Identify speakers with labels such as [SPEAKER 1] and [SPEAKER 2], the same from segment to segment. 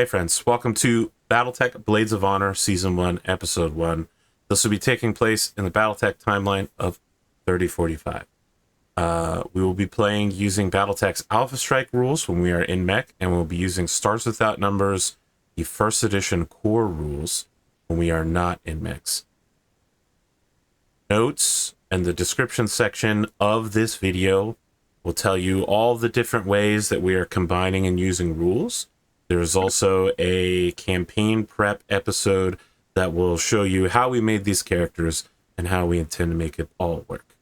[SPEAKER 1] Hey friends, welcome to Battletech Blades of Honor Season 1, Episode 1. This will be taking place in the Battletech timeline of 3045. We will be playing using Battletech's Alpha Strike rules when we are in mech, and we'll be using Stars Without Numbers, the first edition core rules, when we are not in mechs. Notes and the description section of this video will tell you all the different ways that we are combining and using rules. There's also a campaign prep episode that will show you how we made these characters and how we intend to make it all work.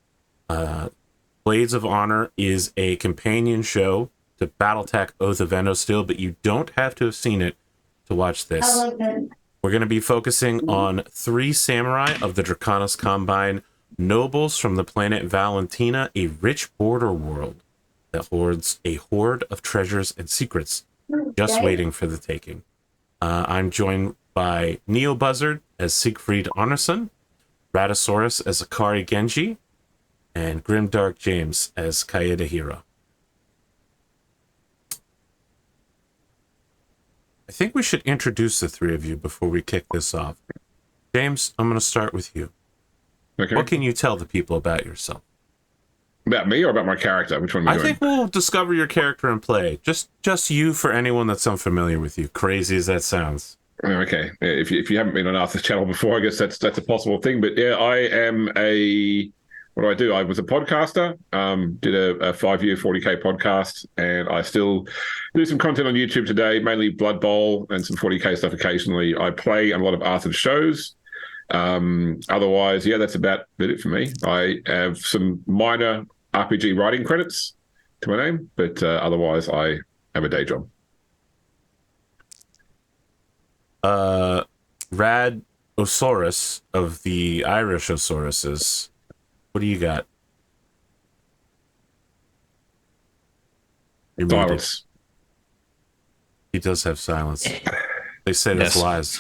[SPEAKER 1] Blades of Honor is a companion show to Battletech Oath of Endosteel, but you don't have to have seen it to watch this. We're going to be focusing on 3 samurai of the Draconis Combine, nobles from the planet Valentina, a rich border world that hoards a horde of treasures and secrets just waiting for the taking. I'm joined by Neobuzzard as Siegfried Arnsson, Raddosaurus as Akari Genji, and GrimDarkJames as Kyeda Hiro. I think we should introduce the 3 of you before we kick this off. James, I'm going to start with you.
[SPEAKER 2] Okay.
[SPEAKER 1] What can you tell the people about yourself?
[SPEAKER 2] About me or about my character? Which one are we
[SPEAKER 1] I
[SPEAKER 2] doing?
[SPEAKER 1] think we'll discover your character and play. Just you for anyone that's unfamiliar with you. Crazy as that sounds.
[SPEAKER 2] Okay. If you haven't been on Arthur's channel before, I guess that's a possible thing. But yeah, I am what do? I was a podcaster, did a 5-year 40K podcast, and I still do some content on YouTube today, mainly Blood Bowl and some 40K stuff occasionally. I play a lot of Arthur's shows. Otherwise, yeah, that's about it for me. I have some minor RPG writing credits to my name, but otherwise I have a day job.
[SPEAKER 1] Raddosaurus of the Irish Osauruses. What do you got?
[SPEAKER 2] Silence.
[SPEAKER 1] He does have silence. They say that's lies.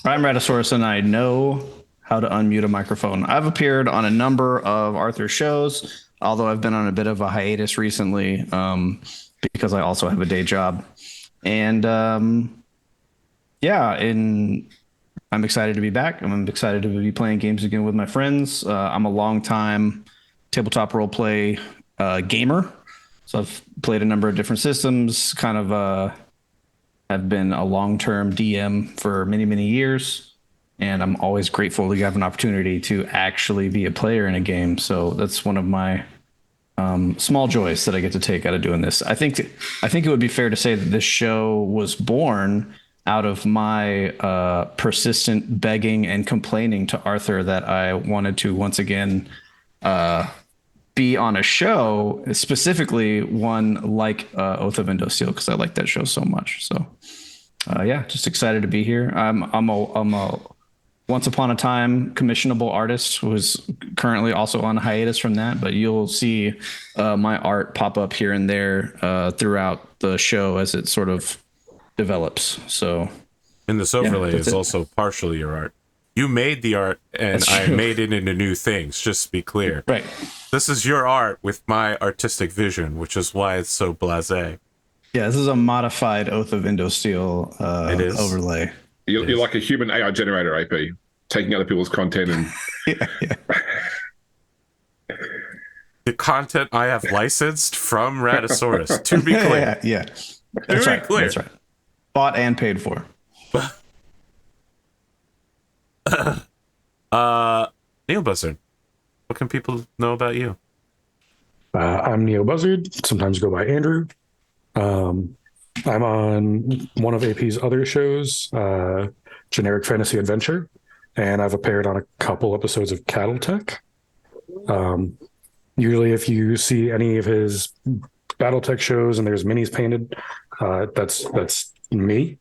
[SPEAKER 3] I'm Raddosaurus, and I know how to unmute a microphone. I've appeared on a number of Arthur's shows, although I've been on a bit of a hiatus recently because I also have a day job. And I'm excited to be back. I'm excited to be playing games again with my friends. I'm a long-time tabletop roleplay gamer, so I've played a number of different systems, kind of have been a long-term DM for many, many years, and I'm always grateful to have an opportunity to actually be a player in a game. So that's one of my small joys that I get to take out of doing this. I think it would be fair to say that this show was born out of my persistent begging and complaining to Arthur that I wanted to once again be on a show, specifically one like Oath of Endosteel, because I like that show so much. So just excited to be here. I'm a once upon a time commissionable artist who is currently also on hiatus from that, but you'll see my art pop up here and there throughout the show as it sort of develops. So,
[SPEAKER 1] and this overlay is also partially your art. You made the art, and I made it into new things, just to be clear.
[SPEAKER 3] Right.
[SPEAKER 1] This is your art with my artistic vision, which is why it's so blasé.
[SPEAKER 3] Yeah, this is a modified Oath of Endosteel overlay.
[SPEAKER 2] You're like a human AI generator, AP, taking other people's content and...
[SPEAKER 3] yeah.
[SPEAKER 1] The content I have licensed from Raddosaurus, to be clear.
[SPEAKER 3] Yeah. That's right.
[SPEAKER 1] Clear.
[SPEAKER 3] That's right. Bought and paid for.
[SPEAKER 1] Neobuzzard, what can people know about you?
[SPEAKER 4] I'm Neobuzzard, sometimes go by Andrew. I'm on one of AP's other shows, Generic Fantasy Adventure, and I've appeared on a couple episodes of Battletech. Usually if you see any of his Battletech shows and there's minis painted, that's me.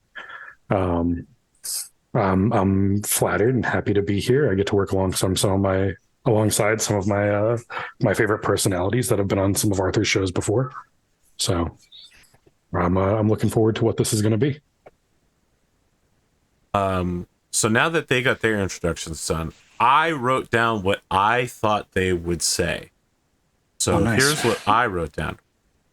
[SPEAKER 4] I'm flattered and happy to be here. I get to work alongside some of my favorite personalities that have been on some of Arthur's shows before. So I'm looking forward to what this is going to be.
[SPEAKER 1] So now that they got their introductions done, I wrote down what I thought they would say. So
[SPEAKER 3] nice.
[SPEAKER 1] Here's what I wrote down.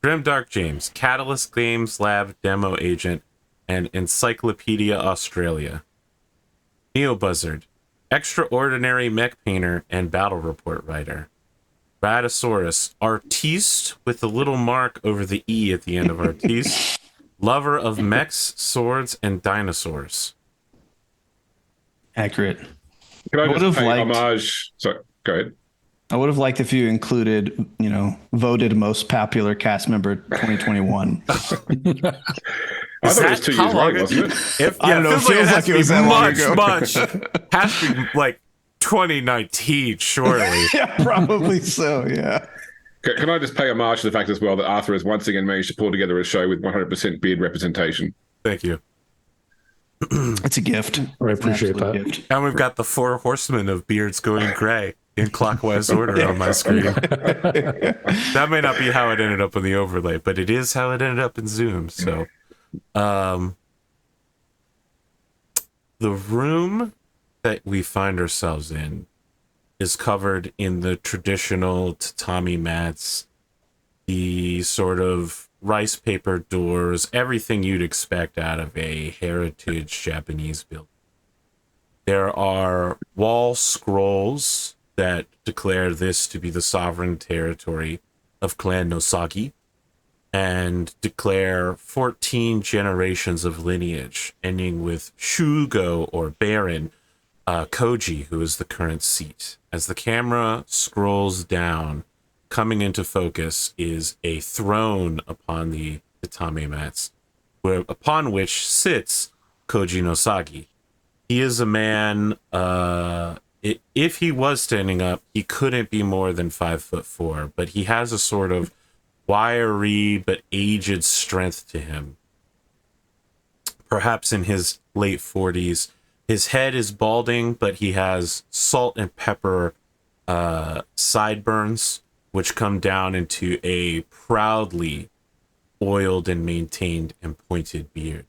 [SPEAKER 1] GrimDarkJames, Catalyst Games Lab demo agent, and Encyclopedia Australia. Neobuzzard, extraordinary mech painter and battle report writer. Raddosaurus, artiste with a little mark over the E at the end of artiste. Lover of mechs, swords, and dinosaurs.
[SPEAKER 3] Accurate.
[SPEAKER 2] Can I
[SPEAKER 3] would
[SPEAKER 2] just
[SPEAKER 3] have
[SPEAKER 2] pay
[SPEAKER 3] liked-
[SPEAKER 2] homage? Sorry, go ahead.
[SPEAKER 3] I would have liked if you included, voted most popular cast member 2021.
[SPEAKER 2] I thought it was 2 years late, wasn't it?
[SPEAKER 3] I don't know, it feels like it was that long ago.
[SPEAKER 1] Much. Has to be like 2019, surely.
[SPEAKER 3] Yeah, probably so. Yeah.
[SPEAKER 2] Can I just pay homage to the fact as well that Arthur has once again managed to pull together a show with 100% beard representation?
[SPEAKER 1] Thank you.
[SPEAKER 3] It's a gift.
[SPEAKER 4] I appreciate
[SPEAKER 3] It's an
[SPEAKER 4] that.
[SPEAKER 3] absolute gift.
[SPEAKER 1] And we've got the 4 horsemen of beards going gray in clockwise order on my screen. That may not be how it ended up on the overlay, but it is how it ended up in Zoom. So, the room that we find ourselves in is covered in the traditional tatami mats, the sort of rice paper doors, everything you'd expect out of a heritage Japanese building. There are wall scrolls that declare this to be the sovereign territory of Clan Nosagi and declare 14 generations of lineage, ending with Shugo or Baron Koji, who is the current seat. As the camera scrolls down, coming into focus is a throne upon the tatami mats, upon which sits Koji Nosagi. He is a man, if he was standing up, he couldn't be more than 5'4", but he has a sort of wiry but aged strength to him. Perhaps in his late 40s. His head is balding, but he has salt and pepper sideburns, which come down into a proudly oiled and maintained and pointed beard.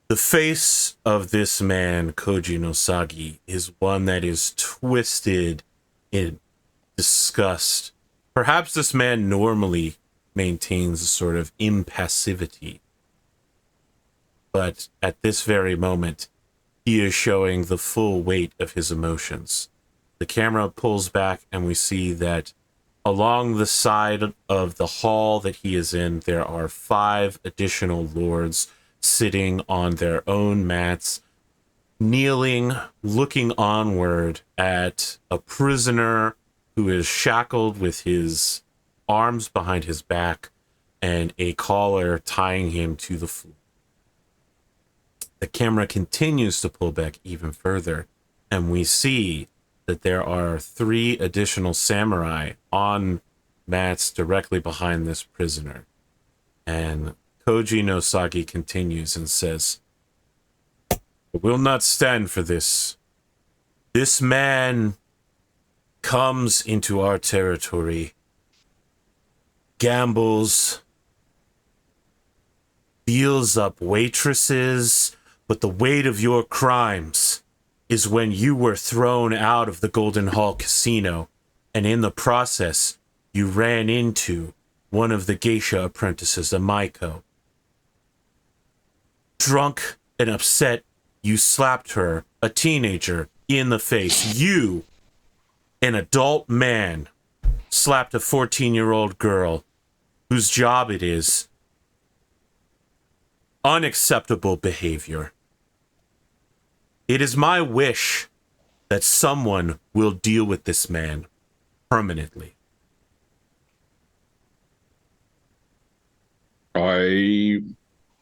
[SPEAKER 1] The face of this man, Koji Nosagi, is one that is twisted in disgust. Perhaps this man normally maintains a sort of impassivity, but at this very moment, he is showing the full weight of his emotions. The camera pulls back and we see that along the side of the hall that he is in, there are 5 additional lords sitting on their own mats, kneeling, looking onward at a prisoner who is shackled with his arms behind his back and a collar tying him to the floor. The camera continues to pull back even further, and we see that there are 3 additional samurai on mats directly behind this prisoner. And Koji Nosagi continues and says, "I will not stand for this. This man comes into our territory, gambles, deals up waitresses, but the weight of your crimes is when you were thrown out of the Golden Hall Casino, and in the process, you ran into one of the geisha apprentices, Amaiko. Drunk and upset, you slapped her, a teenager, in the face. You, an adult man, slapped a 14-year-old girl whose job it is. Unacceptable behavior. It is my wish that someone will deal with this man permanently."
[SPEAKER 2] I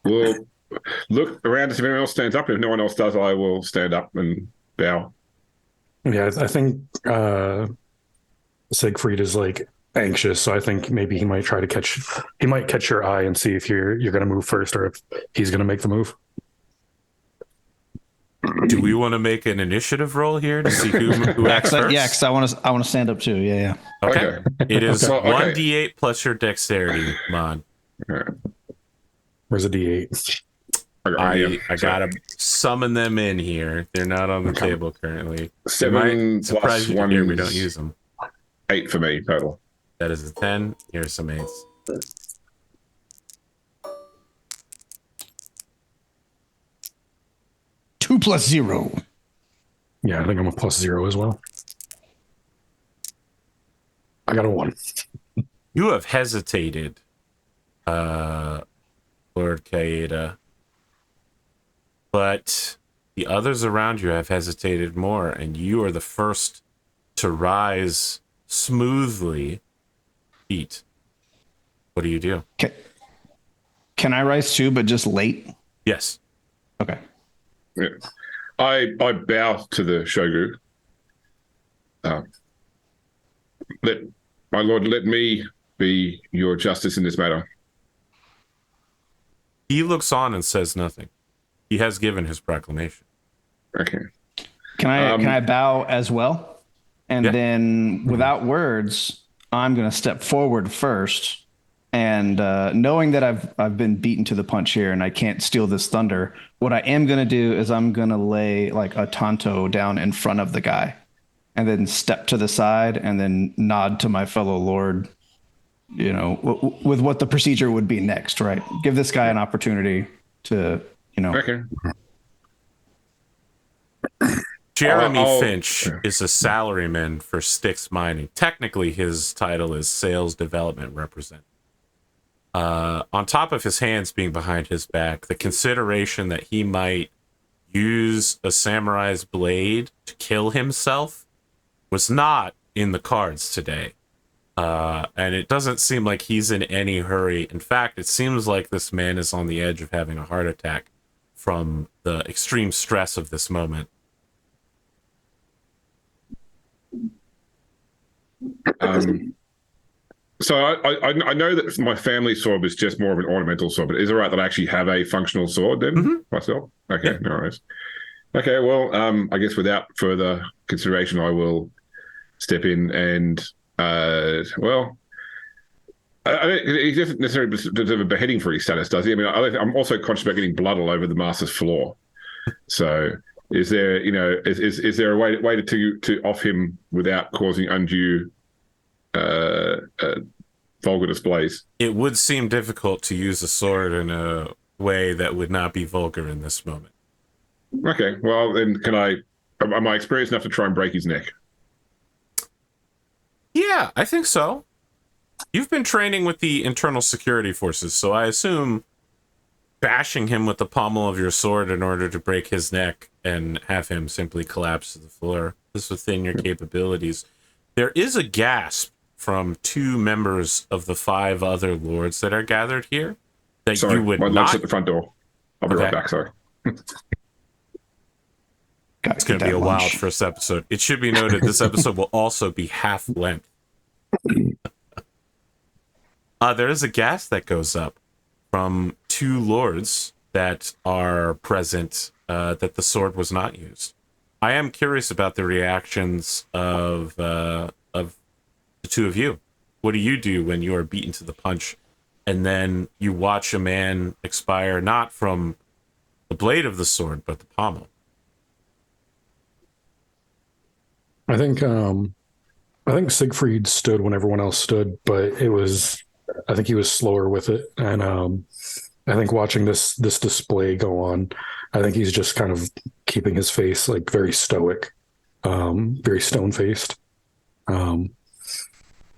[SPEAKER 2] will look around to see if anyone else stands up. If no one else does, I will stand up and bow.
[SPEAKER 4] Yeah, I think Siegfried is like anxious, so I think maybe he might catch your eye and see if you're going to move first or if he's going to make the move.
[SPEAKER 1] Do we want to make an initiative roll here to see who acts first?
[SPEAKER 3] Yeah, because I want to stand up too. Yeah.
[SPEAKER 1] Okay. It is
[SPEAKER 2] So, okay.
[SPEAKER 1] 1d8 plus your dexterity, Mon.
[SPEAKER 4] Where's a D8?
[SPEAKER 1] I gotta summon them in here. They're not on the table currently.
[SPEAKER 2] 7
[SPEAKER 1] Surprise
[SPEAKER 2] plus
[SPEAKER 1] you
[SPEAKER 2] 1
[SPEAKER 1] here, we don't use them.
[SPEAKER 2] 8 for me total.
[SPEAKER 1] That is a 10. Here's some 8s.
[SPEAKER 3] +0.
[SPEAKER 4] Yeah, I think I'm a +0 as well. I got a 1.
[SPEAKER 1] You have hesitated, Lord Kyeda, but the others around you have hesitated more, and you are the first to rise smoothly. Eat. What do you do?
[SPEAKER 3] Can I rise too, but just late?
[SPEAKER 1] Yes.
[SPEAKER 3] Okay.
[SPEAKER 2] Yeah. I bow to the Shogu. My lord, let me be your justice in this matter.
[SPEAKER 1] He looks on and says nothing. He has given his proclamation.
[SPEAKER 2] Okay.
[SPEAKER 3] Can I bow as well? And then without words, I'm going to step forward first. And knowing that I've been beaten to the punch here and I can't steal this thunder, what I am going to do is I'm going to lay like a tanto down in front of the guy and then step to the side and then nod to my fellow lord, you know, with what the procedure would be next, right? Give this guy an opportunity to, you know.
[SPEAKER 2] Okay.
[SPEAKER 1] Jeremy Finch is a salaryman for Styx Mining. Technically, his title is Sales Development Representative. On top of his hands being behind his back, the consideration that he might use a samurai's blade to kill himself was not in the cards today. And it doesn't seem like he's in any hurry. In fact, it seems like this man is on the edge of having a heart attack from the extreme stress of this moment.
[SPEAKER 2] So I know that my family sword is just more of an ornamental sword, but is it right that I actually have a functional sword then myself? Okay, yeah. No worries. Okay, well, I guess without further consideration, I will step in and, I don't, he doesn't necessarily deserve a beheading for his status, does he? I mean, I'm also conscious about getting blood all over the master's floor. So is there, you know, is there a way to off him without causing undue vulgar displays?
[SPEAKER 1] It would seem difficult to use a sword in a way that would not be vulgar in this moment.
[SPEAKER 2] Okay, well then, am I experienced enough to try and break his neck?
[SPEAKER 1] Yeah, I think so. You've been training with the internal security forces, so I assume bashing him with the pommel of your sword in order to break his neck and have him simply collapse to the floor is within your capabilities. There is a gasp from 2 members of the 5 other lords that are gathered here that
[SPEAKER 2] sorry,
[SPEAKER 1] you would
[SPEAKER 2] my
[SPEAKER 1] not...
[SPEAKER 2] lunch at the front door. I'll be right back, sorry.
[SPEAKER 1] It's going to be a wild first episode. It should be noted this episode will also be half length. There is a gasp that goes up from 2 lords that are present that the sword was not used. I am curious about the reactions of the 2 of you. What do you do when you are beaten to the punch and then you watch a man expire not from the blade of the sword but the pommel?
[SPEAKER 4] I think Siegfried stood when everyone else stood, but I think he was slower with it. And I think watching this display go on, I think he's just kind of keeping his face like very stoic, very stone-faced.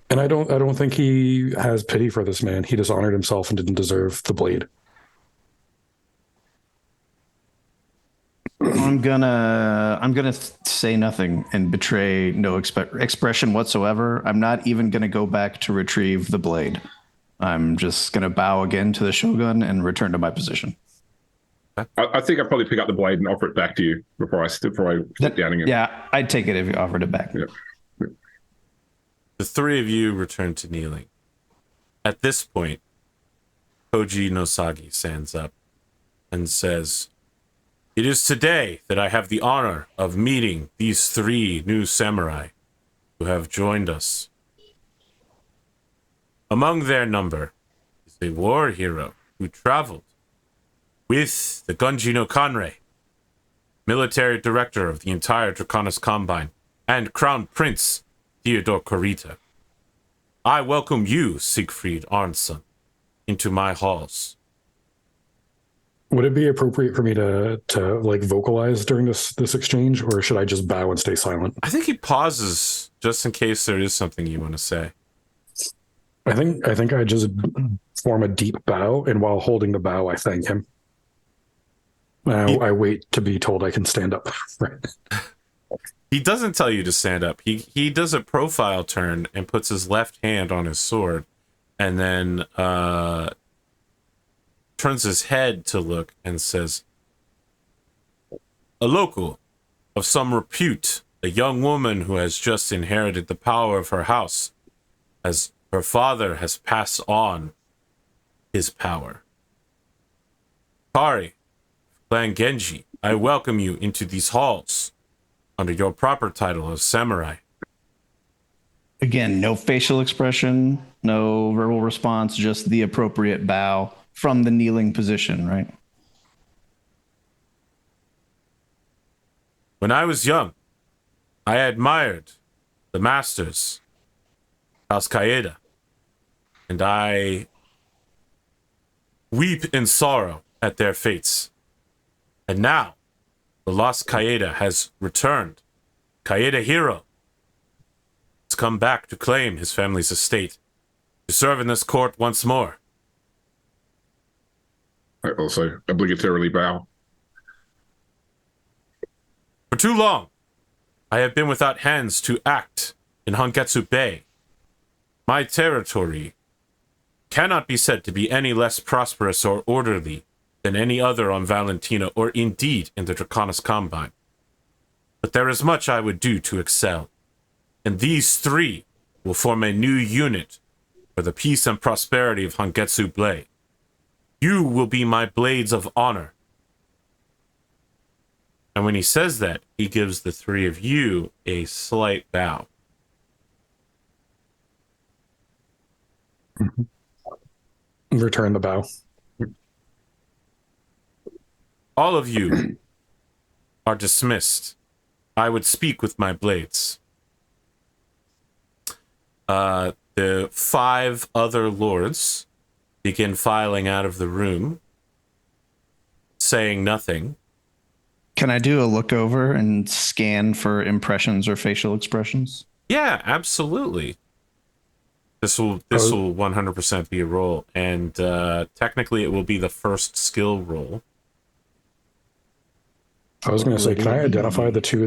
[SPEAKER 4] And I don't think he has pity for this man. He dishonored himself and didn't deserve the blade.
[SPEAKER 3] I'm gonna say nothing and betray no expression whatsoever. I'm not even gonna go back to retrieve the blade. I'm just gonna bow again to the Shogun and return to my position.
[SPEAKER 2] I think I'd probably pick up the blade and offer it back to you before I sit down again.
[SPEAKER 3] Yeah, I'd take it if you offered it back.
[SPEAKER 2] Yep.
[SPEAKER 1] The 3 of you return to kneeling. At this point, Koji Nosagi stands up and says, "It is today that I have the honor of meeting these 3 new samurai who have joined us. Among their number is a war hero who traveled with the Genji no Kanrei, military director of the entire Draconis Combine, and Crown Prince Theodore Kurita. I welcome you, Siegfried Arnsson, into my halls.
[SPEAKER 4] Would it be appropriate for me to like vocalize during this exchange, or should I just bow and stay silent?
[SPEAKER 1] I think he pauses just in case there is something you want to say.
[SPEAKER 4] I think I just form a deep bow, and while holding the bow, I thank him. I wait to be told I can stand up.
[SPEAKER 1] He doesn't tell you to stand up. He does a profile turn and puts his left hand on his sword, and then turns his head to look and says, "A local of some repute, a young woman who has just inherited the power of her house, as her father has passed on his power. Akari, Clan Genji, I welcome you into these halls under your proper title of samurai."
[SPEAKER 3] Again, no facial expression, no verbal response, just the appropriate bow from the kneeling position, right?
[SPEAKER 1] When I was young, I admired the masters, House Kyeda, and I weep in sorrow at their fates. And now, the lost Kyeda has returned. Kyeda Hiro has come back to claim his family's estate, to serve in this court once more.
[SPEAKER 2] I also obligatorily bow.
[SPEAKER 1] For too long, I have been without hands to act in Hongetsu Bay. My territory cannot be said to be any less prosperous or orderly than any other on Valentina, or indeed in the Draconis Combine. But there is much I would do to excel, and these three will form a new unit for the peace and prosperity of Hongetsu Bay. You will be my blades of honor. And when he says that, he gives the three of you a slight bow.
[SPEAKER 4] Return the bow.
[SPEAKER 1] All of you are dismissed. I would speak with my blades. The 5 other lords begin filing out of the room, saying nothing.
[SPEAKER 3] Can I do a look over and scan for impressions or facial expressions?
[SPEAKER 1] Yeah, absolutely. This will 100% be a roll, and technically it will be the first skill roll.
[SPEAKER 4] I was going to say, can I identify the two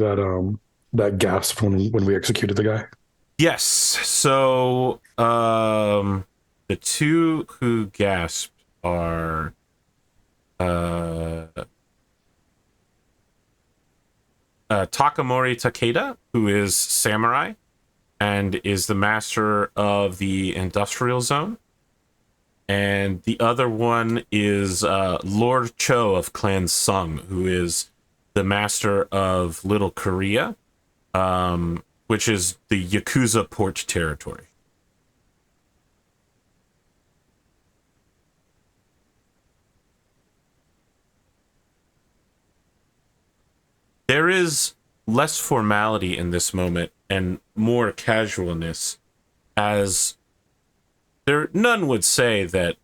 [SPEAKER 4] that gasped when we executed the guy?
[SPEAKER 1] Yes. So the two who gasped are Takamori Takeda, who is samurai and is the master of the industrial zone. And the other one is Lord Cho of Clan Sung, who is the master of Little Korea, which is the Yakuza port territory. There is less formality in this moment and more casualness, as none would say that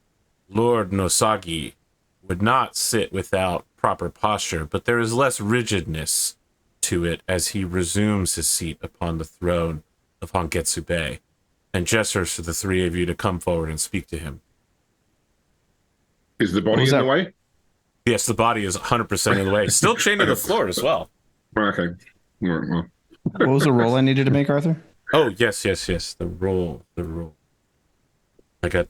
[SPEAKER 1] Lord Nosagi would not sit without proper posture, but there is less rigidness to it as he resumes his seat upon the throne of Hongetsu Bay and gestures to the three of you to come forward and speak to him.
[SPEAKER 2] Is the body in the way?
[SPEAKER 1] Yes, the body is 100% in the way. Still chained to the floor as well.
[SPEAKER 2] Okay. Well.
[SPEAKER 3] What was the roll I needed to make, Arthur?
[SPEAKER 1] Oh, yes. The roll. I got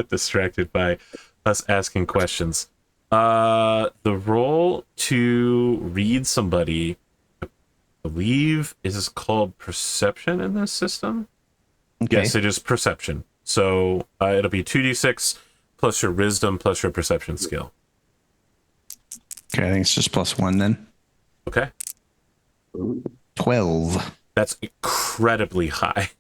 [SPEAKER 1] distracted by us asking questions. The roll to read somebody, I believe, is called perception in this system. Okay. Yes, it is perception. So it'll be 2d6 plus your wisdom plus your perception skill.
[SPEAKER 3] Okay, I think it's just +1 then.
[SPEAKER 1] Okay.
[SPEAKER 3] 12.
[SPEAKER 1] That's incredibly high.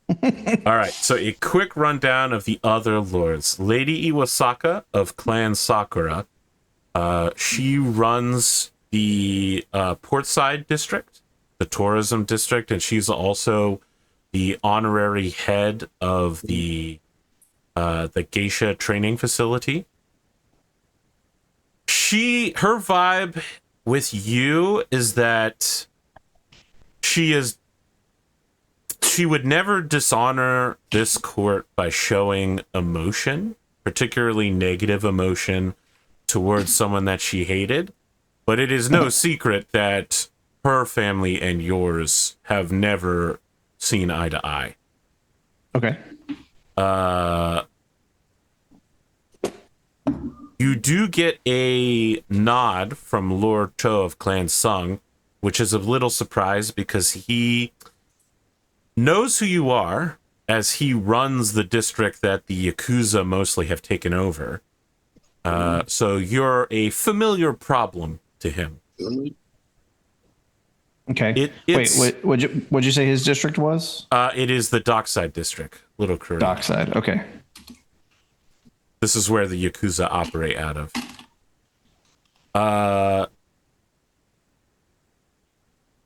[SPEAKER 1] All right, so a quick rundown of the other lords. Lady Iwasaka of Clan Sakura. She runs the Portside district, the tourism district, and she's also the honorary head of the geisha training facility. her vibe with you is that she would never dishonor this court by showing emotion, particularly negative emotion, towards someone that she hated. But it is no secret that her family and yours have never seen eye to eye.
[SPEAKER 3] Okay.
[SPEAKER 1] You do get a nod from Lord Cho of Clan Sung, which is a little surprise because he knows who you are, as he runs the district that the Yakuza mostly have taken over. So you're a familiar problem to him.
[SPEAKER 3] Okay. Wait, what'd you say his district was?
[SPEAKER 1] It is the Dockside District, Little Korea.
[SPEAKER 3] Dockside. Okay.
[SPEAKER 1] This is where the Yakuza operate out of.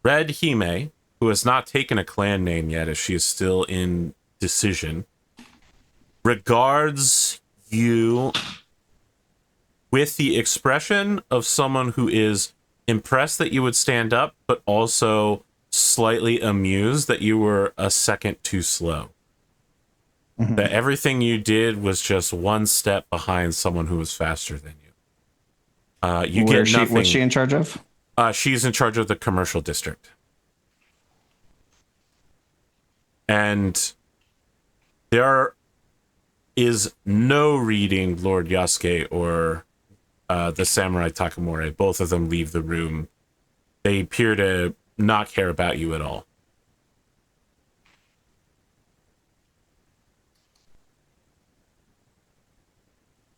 [SPEAKER 1] Red Hime, who has not taken a clan name yet as she is still in decision, regards you with the expression of someone who is impressed that you would stand up, but also slightly amused that you were a second too slow. Mm-hmm. That everything you did was just one step behind someone who was faster than you. You get nothing.
[SPEAKER 3] What's she in charge of?
[SPEAKER 1] She's in charge of the commercial district. And there is no reading Lord Yasuke or the Samurai Takamori. Both of them leave the room. They appear to not care about you at all.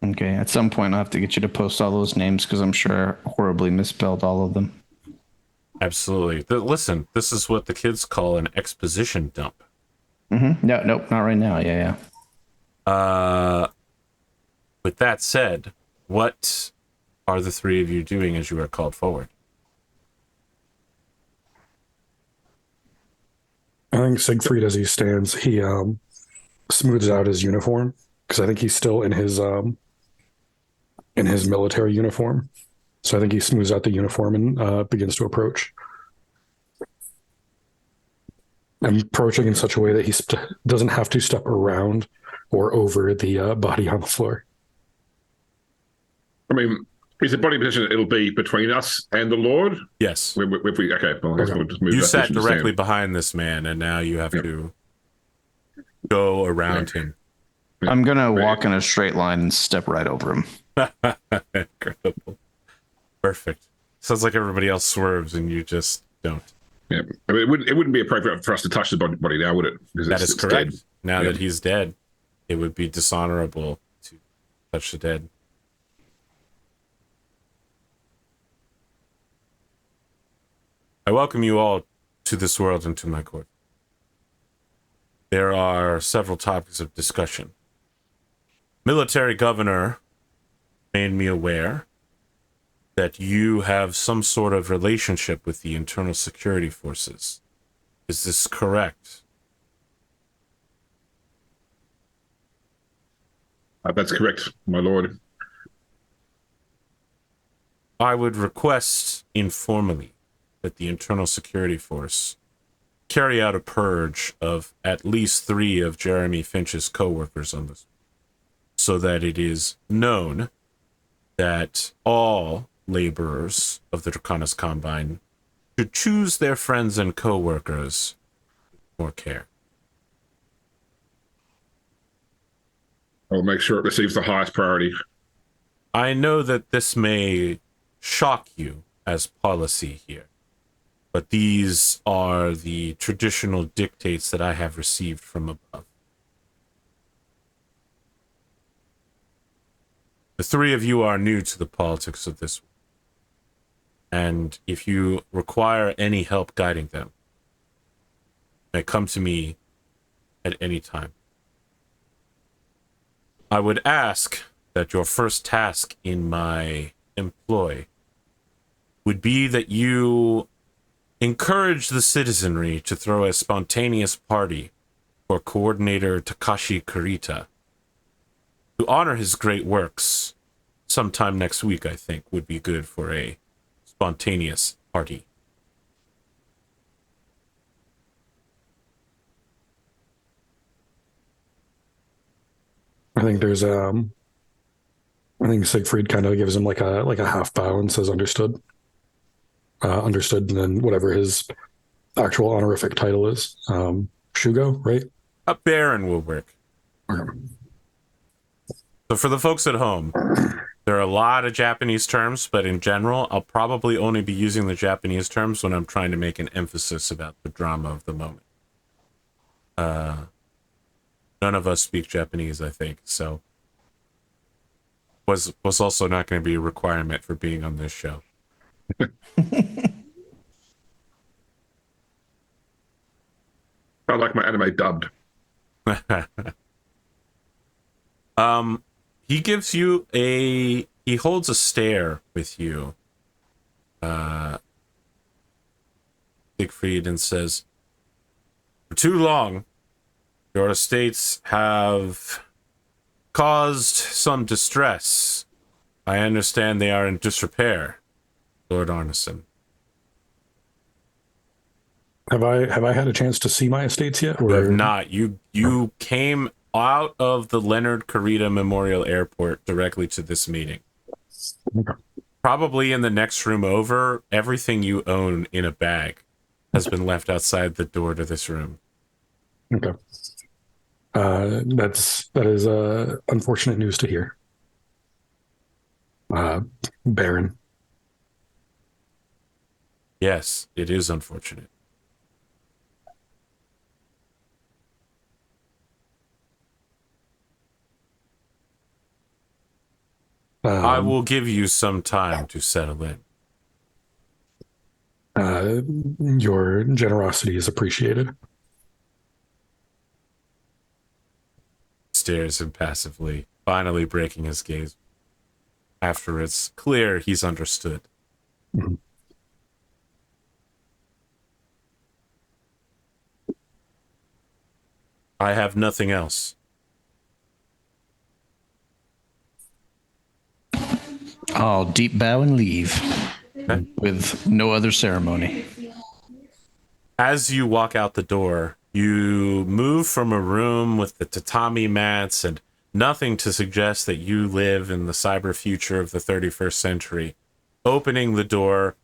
[SPEAKER 3] Okay, at some point I'll have to get you to post all those names because I'm sure I horribly misspelled all of them.
[SPEAKER 1] Absolutely. Listen, this is what the kids call an exposition dump.
[SPEAKER 3] Mm-hmm. No, nope, not right now. Yeah.
[SPEAKER 1] With that said, what are the three of you doing as you are called forward?
[SPEAKER 4] I think Siegfried, as he stands, he smooths out his uniform because I think he's still in his military uniform. So I think he smooths out the uniform and begins to approach. I'm approaching in such a way that he doesn't have to step around or over the body on the floor.
[SPEAKER 2] I mean, is the body position it'll be between us and the Lord?
[SPEAKER 1] Yes.
[SPEAKER 2] If we okay, well, I guess we'll just move.
[SPEAKER 1] You
[SPEAKER 2] that
[SPEAKER 1] sat
[SPEAKER 2] position to
[SPEAKER 1] directly
[SPEAKER 2] stand.
[SPEAKER 1] behind this man, and now you have to go around him.
[SPEAKER 3] I'm going to walk in a straight line and step right over him.
[SPEAKER 1] Incredible. Perfect. Sounds like everybody else swerves and you just don't.
[SPEAKER 2] Yeah, I mean, it wouldn't be appropriate for us to touch the body now, would it? Because
[SPEAKER 1] That is correct.
[SPEAKER 2] Dead.
[SPEAKER 1] Now that he's dead, it would be dishonorable to touch the dead. I welcome you all to this world and to my court. There are several topics of discussion. Military governor made me aware that you have some sort of relationship with the internal security forces. Is this correct?
[SPEAKER 2] That's correct, my lord.
[SPEAKER 1] I would request informally that the internal security force carry out a purge of at least 3 of Jeremy Finch's co-workers on this, so that it is known that all laborers of the Draconis Combine should choose their friends and co-workers with more care.
[SPEAKER 2] I will make sure it receives the highest priority.
[SPEAKER 1] I know that this may shock you as policy here, but these are the traditional dictates that I have received from above. The 3 of you are new to the politics of this world, and if you require any help guiding them, may come to me at any time. I would ask that your first task in my employ would be that you encourage the citizenry to throw a spontaneous party for Coordinator Takashi Kurita to honor his great works sometime next week, I think, would be good for a spontaneous party.
[SPEAKER 4] I think there's I think Siegfried kind of gives him like a half bow and says understood. Understood, and then whatever his actual honorific title is. Shugo, right?
[SPEAKER 1] A Baron will work.
[SPEAKER 4] Okay.
[SPEAKER 1] So for the folks at home, there are a lot of Japanese terms, but in general, I'll probably only be using the Japanese terms when I'm trying to make an emphasis about the drama of the moment. None of us speak Japanese, I think, so was also not going to be a requirement for being on this show.
[SPEAKER 2] I like my anime dubbed.
[SPEAKER 1] He gives you he holds a stare with you, Siegfried, and says, "For too long, your estates have caused some distress. I understand they are in disrepair, Lord Arnsson."
[SPEAKER 4] Have I had a chance to see my estates yet? Or...
[SPEAKER 1] You have not. You came out of the Leonard Carita Memorial Airport directly to this meeting.
[SPEAKER 4] Okay.
[SPEAKER 1] Probably in the next room over, everything you own in a bag has been left outside the door to this room.
[SPEAKER 4] Okay. That is unfortunate news to hear. Baron.
[SPEAKER 1] Yes, it is unfortunate. I will give you some time to settle in.
[SPEAKER 4] Your generosity is appreciated.
[SPEAKER 1] Stares impassively, finally breaking his gaze after it's clear he's understood.
[SPEAKER 4] Mm-hmm.
[SPEAKER 1] I have nothing else.
[SPEAKER 3] I'll deep bow and leave
[SPEAKER 1] Okay.
[SPEAKER 3] with no other ceremony.
[SPEAKER 1] As you walk out the door, you move from a room with the tatami mats and nothing to suggest that you live in the cyber future of the 31st century. Opening the door,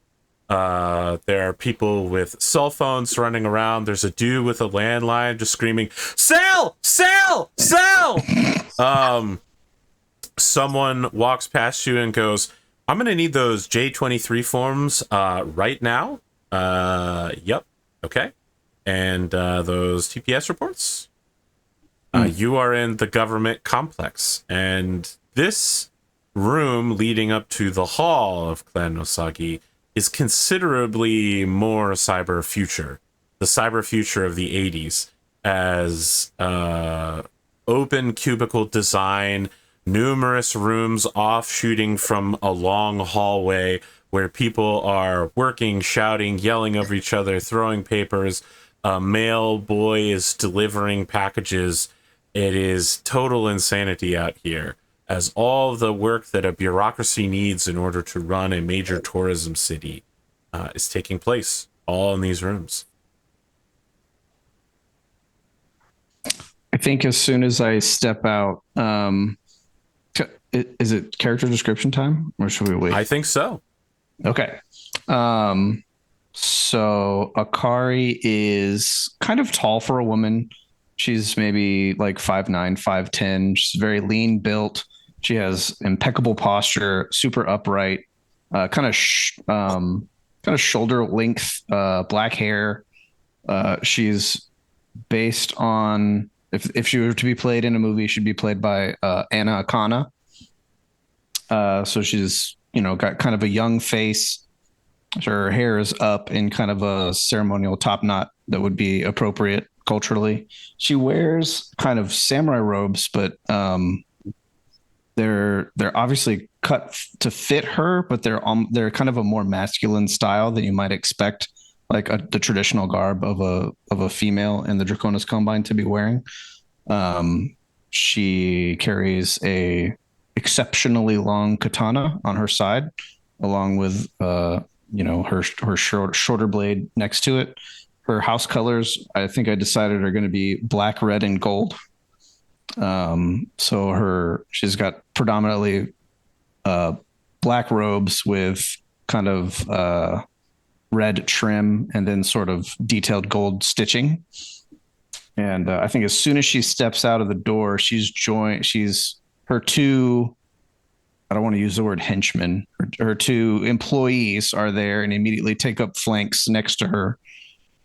[SPEAKER 1] there are people with cell phones running around. There's a dude with a landline just screaming, "Sell! Sell! Sell!" Someone walks past you and goes, "I'm going to need those J23 forms right now." Yep. Okay. And those TPS reports? You are in the government complex. And this room leading up to the hall of Clan Nosagi is considerably more cyber future. The cyber future of the 80s as open cubicle design, numerous rooms offshooting from a long hallway where people are working, shouting, yelling over each other, throwing papers. A mail boy is delivering packages. It is total insanity out here, as all the work that a bureaucracy needs in order to run a major tourism city is taking place, all in these rooms.
[SPEAKER 3] I think as soon as I step out, is it character description time, or should we wait?
[SPEAKER 1] I think so.
[SPEAKER 3] Okay. So Akari is kind of tall for a woman. She's maybe like 5'9", 5'10". She's very lean built. She has impeccable posture, super upright, kind of shoulder length, black hair. She's based on, if she were to be played in a movie, she'd be played by Anna Akana. So she's, got kind of a young face. Her hair is up in kind of a ceremonial top knot that would be appropriate culturally. She wears kind of samurai robes, but they're obviously cut to fit her, but they're kind of a more masculine style that you might expect, like the traditional garb of a female in the Draconis Combine to be wearing. She carries a exceptionally long katana on her side, along with her shorter blade next to it. Her house colors, I think I decided, are going to be black, red, and gold. She's got predominantly black robes with kind of red trim and then sort of detailed gold stitching. And I think as soon as she steps out of the door, her two, I don't want to use the word henchmen, her two employees are there and immediately take up flanks next to her.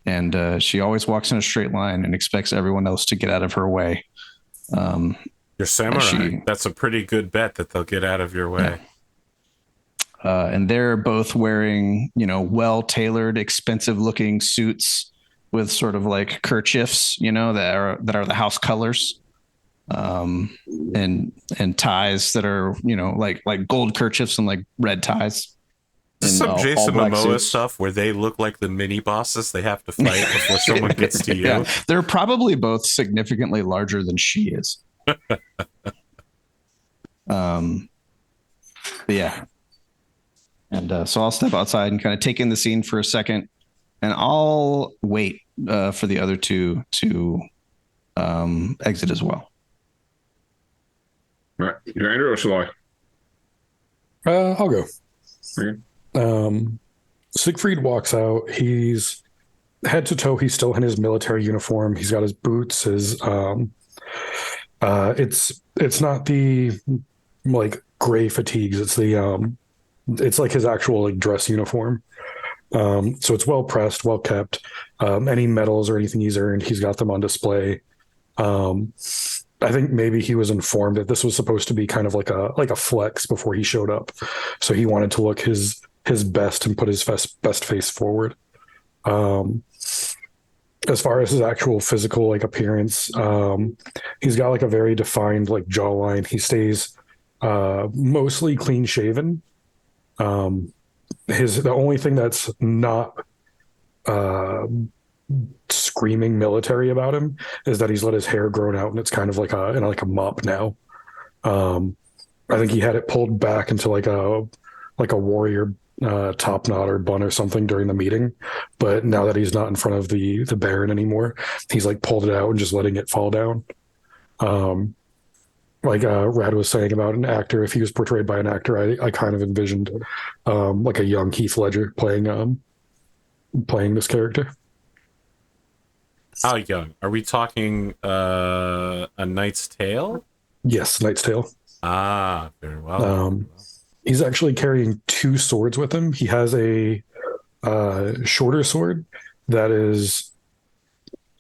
[SPEAKER 3] And she always walks in a straight line and expects everyone else to get out of her way.
[SPEAKER 1] Your samurai, that's a pretty good bet that they'll get out of your way.
[SPEAKER 3] Yeah. And they're both wearing, well-tailored, expensive-looking suits with sort of like kerchiefs, that are the house colors, and ties that are, like gold kerchiefs and like red ties.
[SPEAKER 1] Some Jason Momoa stuff where they look like the mini bosses they have to fight before someone gets to you.
[SPEAKER 3] Yeah. They're probably both significantly larger than she is. Yeah. And so I'll step outside and kind of take in the scene for a second, and I'll wait for the other two to exit as well.
[SPEAKER 2] All right. You Andrew, or shall I?
[SPEAKER 4] I'll go.
[SPEAKER 2] Okay.
[SPEAKER 4] Siegfried walks out. He's head to toe. He's still in his military uniform. He's got his boots. It's not the like gray fatigues. It's like his actual like dress uniform. So it's well pressed, well kept. Any medals or anything he's earned, he's got them on display. I think maybe he was informed that this was supposed to be kind of like a flex before he showed up. So he wanted to look his best and put his best face forward. As far as his actual physical like appearance, he's got like a very defined like jawline. He stays mostly clean shaven. The only thing that's not screaming military about him is that he's let his hair grow out and it's kind of like a mop now. I think he had it pulled back into like a warrior top knot or bun or something during the meeting, but now that he's not in front of the Baron anymore, he's like pulled it out and just letting it fall down. Like Rad was saying about an actor, if he was portrayed by an actor, I kind of envisioned like a young Heath Ledger playing this character.
[SPEAKER 1] How young? Are we talking A Knight's Tale?
[SPEAKER 4] Yes, Knight's Tale.
[SPEAKER 1] Ah, very well.
[SPEAKER 4] He's actually carrying two swords with him. He has a shorter sword that is,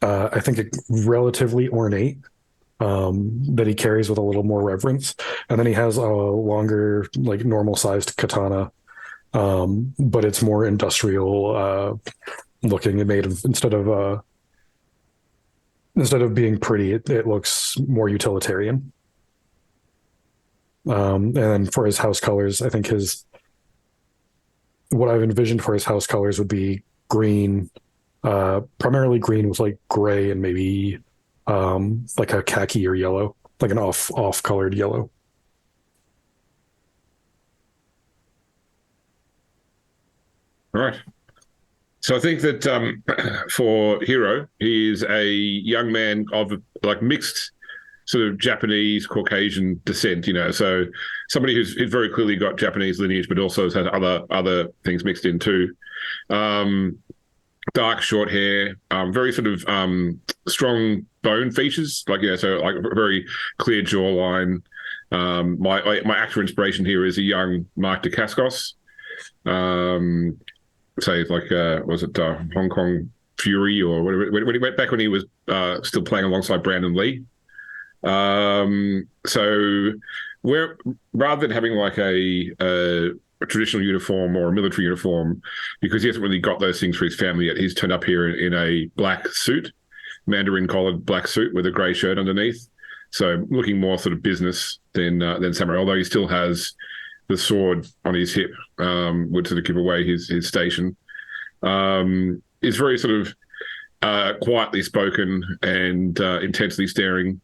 [SPEAKER 4] I think, relatively ornate, that he carries with a little more reverence. And then he has a longer, like normal-sized katana, but it's more industrial looking. It made of instead of being pretty, it looks more utilitarian. And then for his house colors, I think what I've envisioned for his house colors would be green, primarily green with like gray and maybe like a khaki or yellow, like an off colored yellow.
[SPEAKER 2] All right. So I think that for Hiro, he's a young man of like mixed sort of Japanese, Caucasian descent, so somebody who's very clearly got Japanese lineage, but also has had other things mixed in too. Dark, short hair, very sort of strong bone features, so like a very clear jawline. My actor inspiration here is a young Mark Dacascos. Say like was it Hong Kong Fury or whatever, when he went back when he was still playing alongside Brandon Lee. So we're, rather than having like a traditional uniform or a military uniform, because he hasn't really got those things for his family yet, he's turned up here in a black suit, Mandarin collared black suit with a grey shirt underneath. So looking more sort of business than samurai, although he still has the sword on his hip, would sort of give away his station. He's very sort of quietly spoken and intensely staring.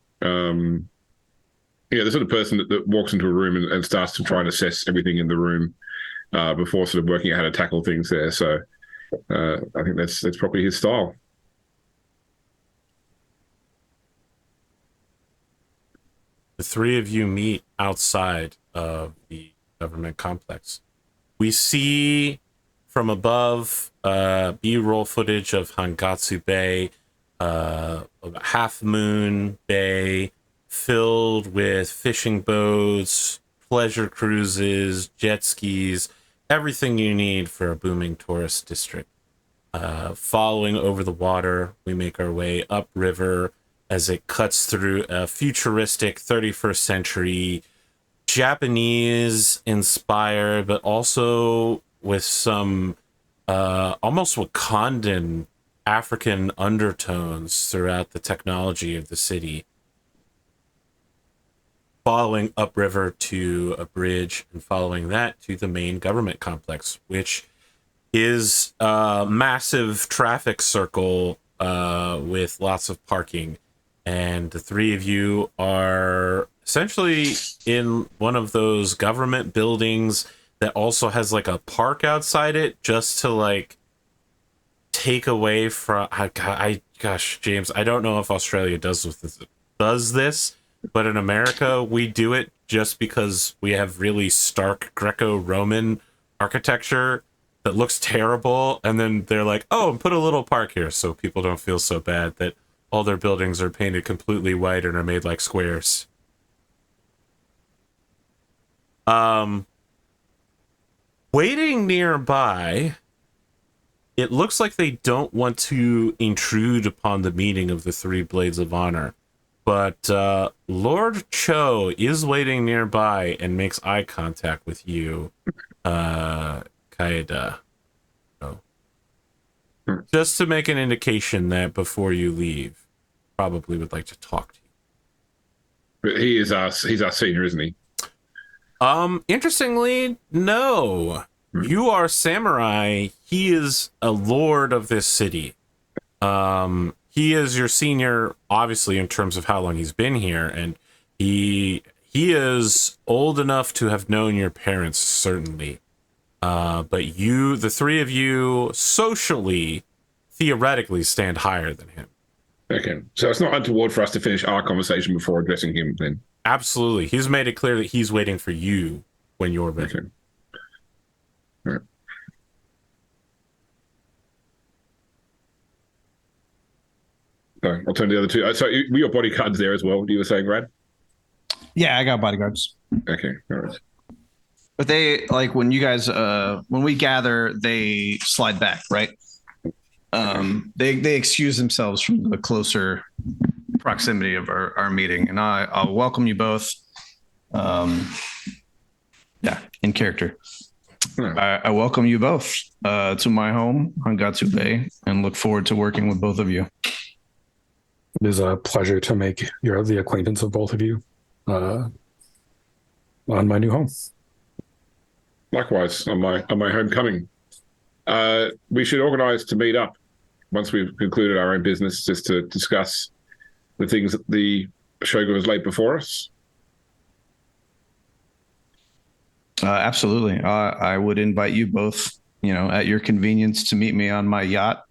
[SPEAKER 2] Yeah, the sort of person that walks into a room and starts to try and assess everything in the room before sort of working out how to tackle things there. So I think that's probably his style.
[SPEAKER 1] The three of you meet outside of the government complex. We see from above B-roll footage of Hangatsu Bay, Half Moon Bay, filled with fishing boats, pleasure cruises, jet skis, everything you need for a booming tourist district. Following over the water, we make our way upriver as it cuts through a futuristic 31st century Japanese inspired, but also with some almost Wakandan African undertones throughout the technology of the city. Following upriver to a bridge, and following that to the main government complex, which is a massive traffic circle with lots of parking. And the three of you are essentially in one of those government buildings that also has like a park outside it, just to like take away from gosh, James, I don't know if Australia does this, but in America we do it just because we have really stark Greco-Roman architecture that looks terrible, and then they're like, oh, and put a little park here so people don't feel so bad that all their buildings are painted completely white and are made like squares. Waiting nearby, it looks like they don't want to intrude upon the meeting of the Three Blades of Honor, but Lord Cho is waiting nearby and makes eye contact with you, Kyeda. So, just to make an indication that before you leave, probably would like to talk to you.
[SPEAKER 2] But he's our senior, isn't he?
[SPEAKER 1] Interestingly, no. You are samurai. He is a lord of this city. He is your senior, obviously, in terms of how long he's been here, and he is old enough to have known your parents, certainly. But you, the three of you, socially, theoretically, stand higher than him.
[SPEAKER 2] Okay, so it's not untoward for us to finish our conversation before addressing him, then.
[SPEAKER 1] Absolutely. He's made it clear that he's waiting for you when you're ready.
[SPEAKER 2] Okay. All right. Sorry, I'll turn to the other two. So were your bodyguards there as well, you were saying, Rad?
[SPEAKER 3] Yeah, I got bodyguards.
[SPEAKER 2] Okay, all right.
[SPEAKER 3] But they, like, when you guys, when we gather, they slide back, right? They excuse themselves from the closer proximity of our meeting, and I'll welcome you both. Yeah, in character. I welcome you both to my home, Hangatsu Bay, and look forward to working with both of you.
[SPEAKER 4] It is a pleasure to make the acquaintance of both of you on my new home.
[SPEAKER 2] Likewise, on my homecoming. We should organize to meet up once we've concluded our own business, just to discuss the things that the Shogun has laid before us.
[SPEAKER 3] Absolutely. I would invite you both, at your convenience, to meet me on my yacht,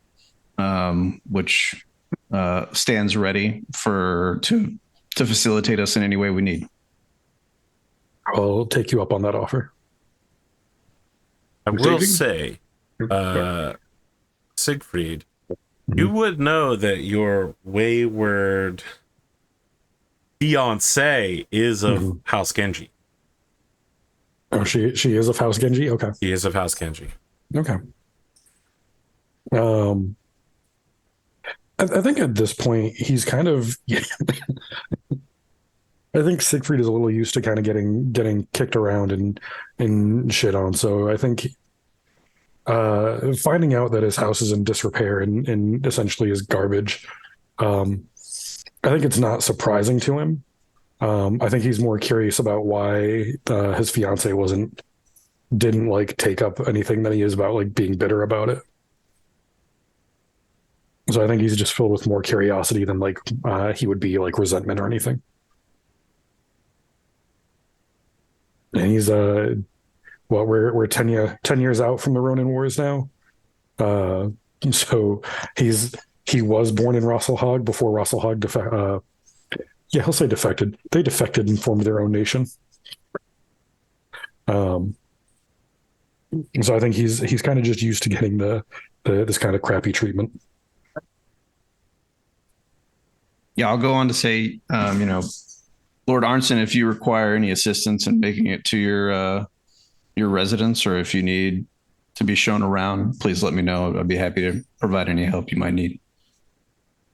[SPEAKER 3] which stands ready to facilitate us in any way we need.
[SPEAKER 4] I'll take you up on that offer.
[SPEAKER 1] I will say, Siegfried, you would know that your wayward fiancé is of House Genji.
[SPEAKER 4] Oh, she is of House Genji? Okay.
[SPEAKER 1] He is of House Genji.
[SPEAKER 4] Okay. I think at this point, he's kind of... I think Siegfried is a little used to kind of getting kicked around and shit on. So I think finding out that his house is in disrepair and essentially is garbage, I think it's not surprising to him. I think he's more curious about why his fiance didn't like take up anything than he is about like being bitter about it. So I think he's just filled with more curiosity than like he would be like resentment or anything. and he's we're 10 years out from the Ronin Wars now. So he was born in Rosselhog before Rosselhog he'll say defected. They defected and formed their own nation. So I think he's kind of just used to getting this kind of crappy treatment.
[SPEAKER 3] Yeah, I'll go on to say, Lord Arnsson, if you require any assistance in making it to your residence, or if you need to be shown around, please let me know. I'd be happy to provide any help you might need.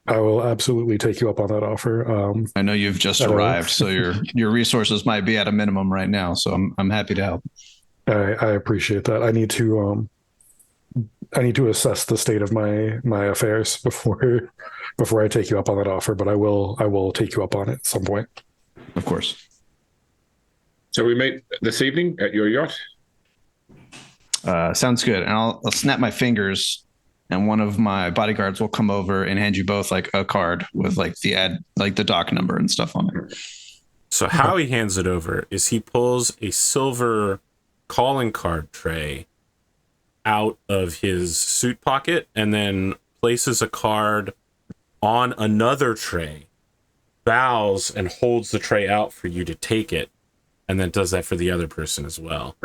[SPEAKER 4] I will absolutely take you up on that offer.
[SPEAKER 3] I know you've just arrived, so your resources might be at a minimum right now. So I'm happy to help.
[SPEAKER 4] I appreciate that. I need to assess the state of my affairs before I take you up on that offer. But I will take you up on it at some point.
[SPEAKER 3] Of course.
[SPEAKER 2] So we meet this evening at your yacht.
[SPEAKER 3] Sounds good. And I'll snap my fingers, and one of my bodyguards will come over and hand you both like a card with like the dock number and stuff on it.
[SPEAKER 1] So how he hands it over is he pulls a silver calling card tray out of his suit pocket and then places a card on another tray, bows and holds the tray out for you to take it, and then does that for the other person as well.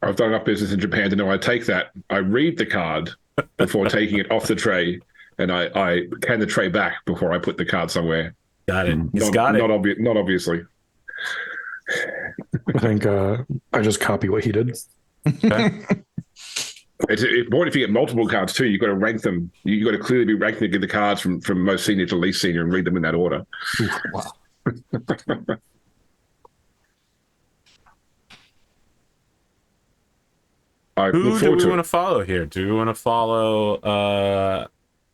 [SPEAKER 2] I've done enough business in Japan to know I take that. I read the card before taking it off the tray, and I hand the tray back before I put the card somewhere.
[SPEAKER 1] Got it. He's got it.
[SPEAKER 2] Not obviously.
[SPEAKER 4] I think I just copy what he did.
[SPEAKER 1] Okay.
[SPEAKER 2] It's important if you get multiple cards too. You've got to rank them. You've got to clearly be ranking the cards from most senior to least senior and read them in that order.
[SPEAKER 3] Ooh, wow.
[SPEAKER 1] Who do we want to follow here? Do we want to follow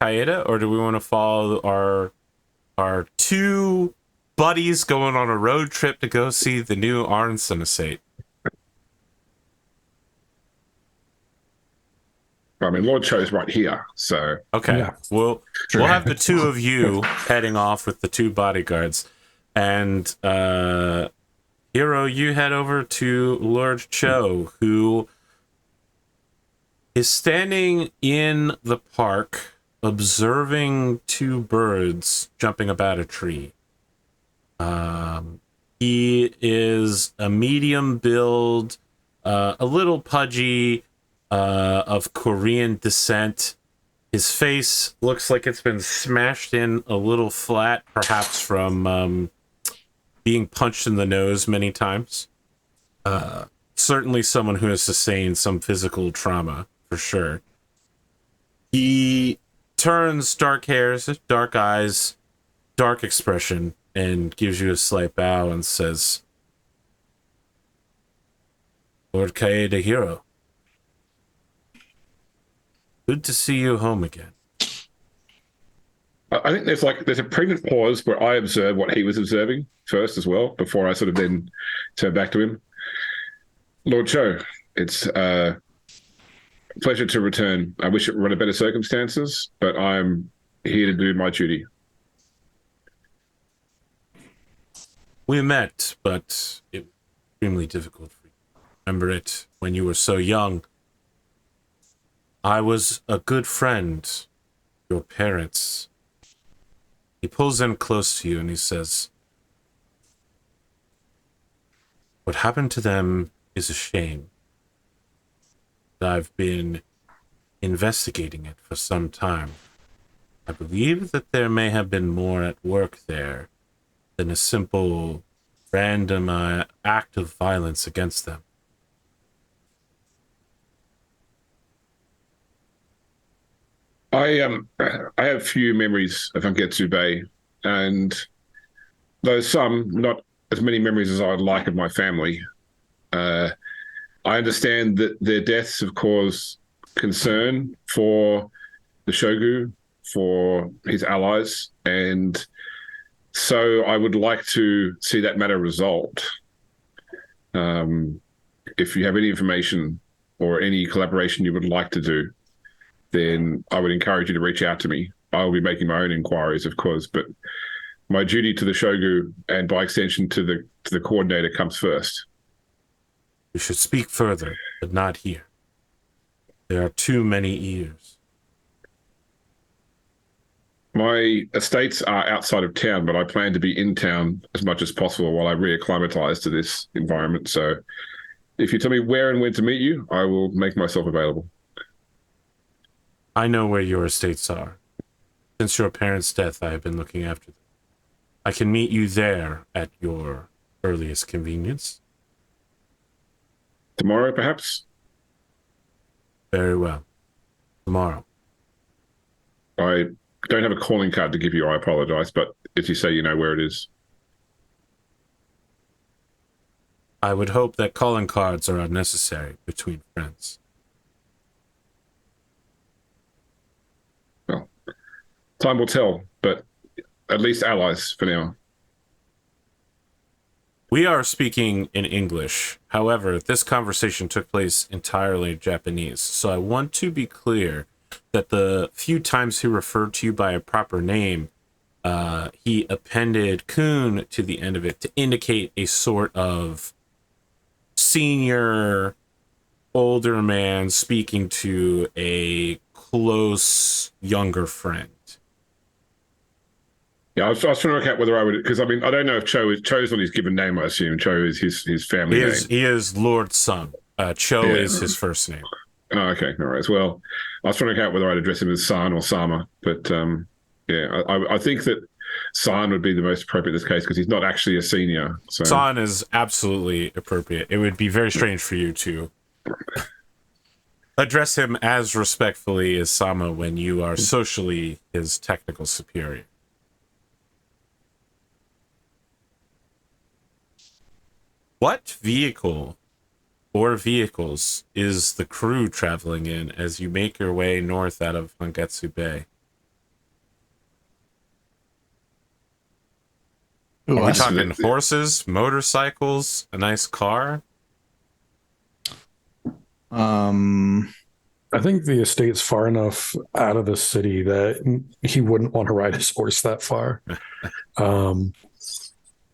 [SPEAKER 1] Kyeda, or do we want to follow our two buddies going on a road trip to go see the new Arnsson estate?
[SPEAKER 2] I mean, Lord Cho's right here, so
[SPEAKER 1] okay.
[SPEAKER 4] Yeah.
[SPEAKER 1] We'll have the two of you heading off with the two bodyguards, and Hiro, you head over to Lord Cho, who is standing in the park observing two birds jumping about a tree. He is a medium build, a little pudgy, of Korean descent. His face looks like it's been smashed in a little flat, perhaps from being punched in the nose many times. Certainly someone who has sustained some physical trauma, for sure. He turns, dark hairs, dark eyes, dark expression, and gives you a slight bow and says, Lord Kyeda Hiro, good to see you home again.
[SPEAKER 2] I think there's a pregnant pause where I observe what he was observing first as well, before I sort of then turn back to him. Lord Cho, it's a pleasure to return. I wish it were under better circumstances, but I'm here to do my duty.
[SPEAKER 1] We met, but it was extremely difficult for you. Remember it when you were so young. I was a good friend, your parents. He pulls them close to you and he says, what happened to them is a shame. I've been investigating it for some time. I believe that there may have been more at work there than a simple random act of violence against them.
[SPEAKER 2] I have few memories of Angetsu Bay, and though some, not as many memories as I'd like of my family. I understand that their deaths have caused concern for the Shogun, for his allies, and so I would like to see that matter resolved. If you have any information or any collaboration you would like to do, then I would encourage you to reach out to me. I will be making my own inquiries, of course, but my duty to the Shogun and by extension to the coordinator comes first.
[SPEAKER 1] We should speak further, but not here. There are too many ears.
[SPEAKER 2] My estates are outside of town, but I plan to be in town as much as possible while I reacclimatize to this environment. So if you tell me where and when to meet you, I will make myself available.
[SPEAKER 1] I know where your estates are. Since your parents' death, I have been looking after them. I can meet you there at your earliest convenience.
[SPEAKER 2] Tomorrow, perhaps?
[SPEAKER 1] Very well. Tomorrow.
[SPEAKER 2] I don't have a calling card to give you. I apologize, but if you say you know where it is.
[SPEAKER 1] I would hope that calling cards are unnecessary between friends.
[SPEAKER 2] Well, time will tell, but at least allies for now.
[SPEAKER 1] We are speaking in English. However, this conversation took place entirely in Japanese, so I want to be clear that the few times he referred to you by a proper name, he appended kun to the end of it to indicate a sort of senior, older man speaking to a close, younger friend.
[SPEAKER 2] Yeah, I was trying to work out whether I would, because I mean, I don't know if Cho's not his given name. I assume Cho is his family name.
[SPEAKER 1] He is Lord Sun. Cho is his first name.
[SPEAKER 2] Oh, okay, all right. Well, I was trying to work out whether I'd address him as San or Sama, but yeah, I think that San would be the most appropriate in this case because he's not actually a senior. So.
[SPEAKER 1] San is absolutely appropriate. It would be very strange for you to address him as respectfully as Sama when you are socially his technical superior. What vehicle or vehicles is the crew traveling in as you make your way north out of Hangetsu Bay? Are we talking horses, motorcycles, a nice car?
[SPEAKER 4] I think the estate's far enough out of the city that he wouldn't want to ride his horse that far.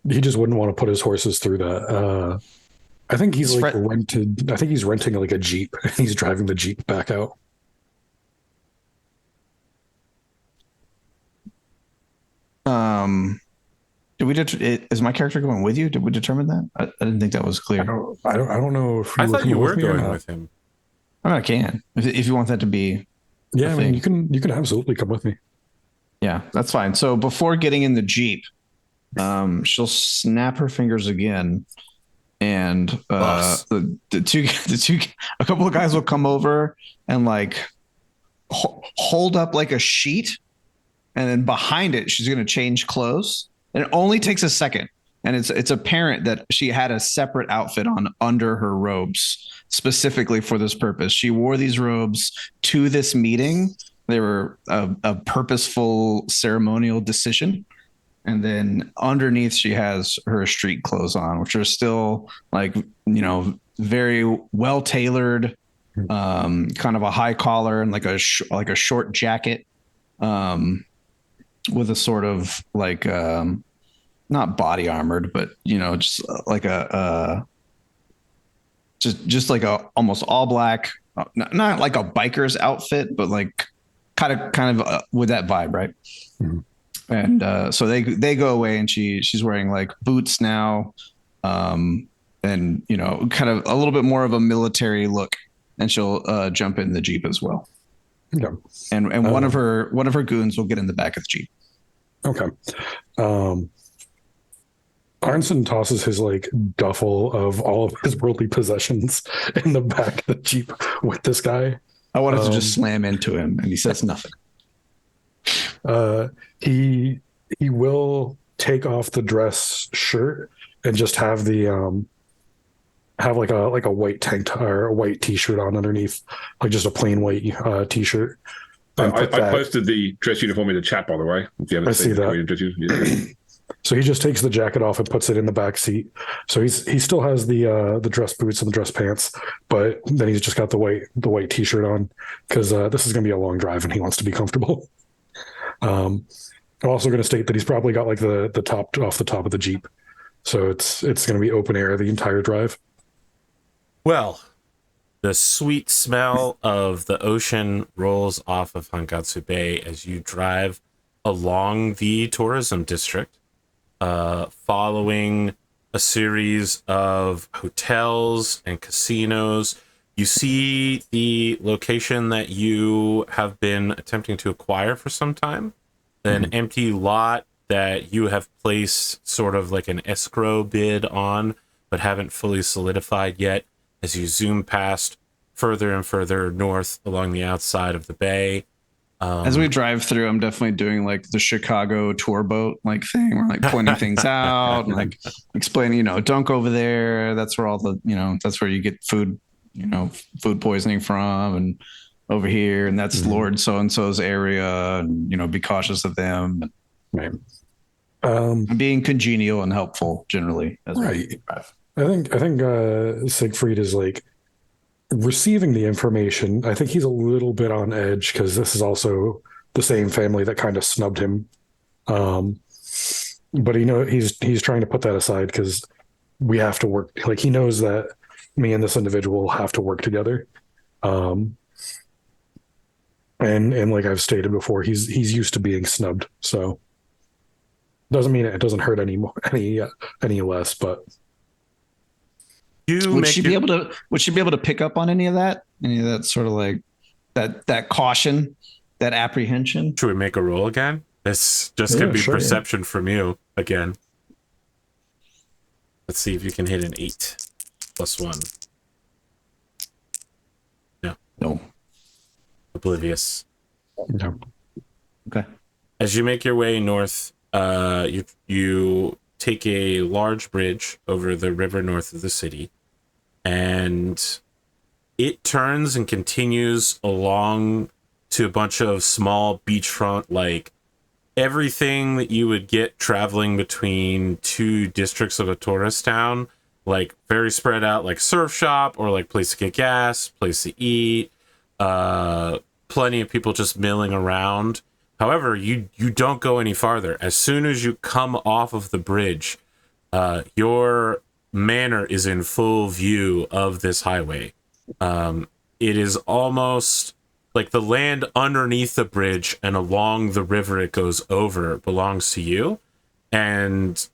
[SPEAKER 4] He just wouldn't want to put his horses through that. I think he's rented. I think he's renting like a Jeep. He's driving the Jeep back out.
[SPEAKER 3] Is my character going with you? Did we determine that? I didn't think that was clear.
[SPEAKER 4] I don't know if
[SPEAKER 1] I thought you were going with him.
[SPEAKER 3] I mean, I can if you want that to be.
[SPEAKER 4] Yeah, I mean, you can absolutely come with me.
[SPEAKER 3] Yeah, that's fine. So before getting in the Jeep, she'll snap her fingers again, and the two a couple of guys will come over and like hold up like a sheet, and then behind it she's going to change clothes, and it only takes a second, and it's apparent that she had a separate outfit on under her robes specifically for this purpose. She wore these robes to this meeting. They were a purposeful ceremonial decision. And then underneath, she has her street clothes on, which are still like, very well tailored, kind of a high collar and like a short jacket, with a sort of like, not body armored, but just like just like a almost all black, not like a biker's outfit, but like kind of with that vibe, right? Mm-hmm. And so they go away, and she's wearing like boots now, and kind of a little bit more of a military look, and she'll jump in the Jeep as well.
[SPEAKER 4] Yeah.
[SPEAKER 3] And one of her goons will get in the back of the Jeep.
[SPEAKER 4] Okay. Arnsson tosses his like duffel of all of his worldly possessions in the back of the Jeep with this guy.
[SPEAKER 3] I wanted to just slam into him, and he says nothing.
[SPEAKER 4] He will take off the dress shirt and just have the have like a white tank or a white t-shirt on underneath, like just a plain white t-shirt.
[SPEAKER 2] I posted the dress uniform in the chat, by the way. If you haven't
[SPEAKER 4] seen that. So he just takes the jacket off and puts it in the back seat. So he still has the dress boots and the dress pants, but then he's just got the white t-shirt on because this is going to be a long drive and he wants to be comfortable. I'm also going to state that he's probably got like the top off the top of the Jeep, so it's going to be open air the entire drive.
[SPEAKER 1] Well, the sweet smell of the ocean rolls off of Hangatsu Bay as you drive along the tourism district, following a series of hotels and casinos. You see the location that you have been attempting to acquire for some time, an empty lot that you have placed sort of like an escrow bid on, but haven't fully solidified yet as you zoom past further and further north along the outside of the bay.
[SPEAKER 3] As we drive through, I'm definitely doing like the Chicago tour boat like thing. We're like pointing things out and like explaining, don't go over there. That's where all the, that's where you get food, food poisoning from, and over here. And that's Lord so-and-so's area. And, be cautious of them.
[SPEAKER 4] Right.
[SPEAKER 3] I'm being congenial and helpful generally.
[SPEAKER 4] Right. I think Siegfried is like receiving the information. I think he's a little bit on edge because this is also the same family that kind of snubbed him. But he's trying to put that aside because we have to work. Like, he knows that me and this individual have to work together. And like I've stated before, he's used to being snubbed. So doesn't mean it doesn't hurt any less, but
[SPEAKER 3] would she be able to pick up on any of that sort of like that caution, that apprehension?
[SPEAKER 1] Should we make a roll again? This just could be perception from you again. Let's see if you can hit an 8 plus 1.
[SPEAKER 3] No.
[SPEAKER 1] Oblivious.
[SPEAKER 4] No.
[SPEAKER 3] Okay.
[SPEAKER 1] As you make your way north, you take a large bridge over the river north of the city, and it turns and continues along to a bunch of small beachfront, like everything that you would get traveling between two districts of a tourist town, like very spread out, like surf shop or like place to get gas, place to eat, plenty of people just milling around. However, you don't go any farther. As soon as you come off of the bridge, your manor is in full view of this highway. It is almost like the land underneath the bridge and along the river it goes over belongs to you. And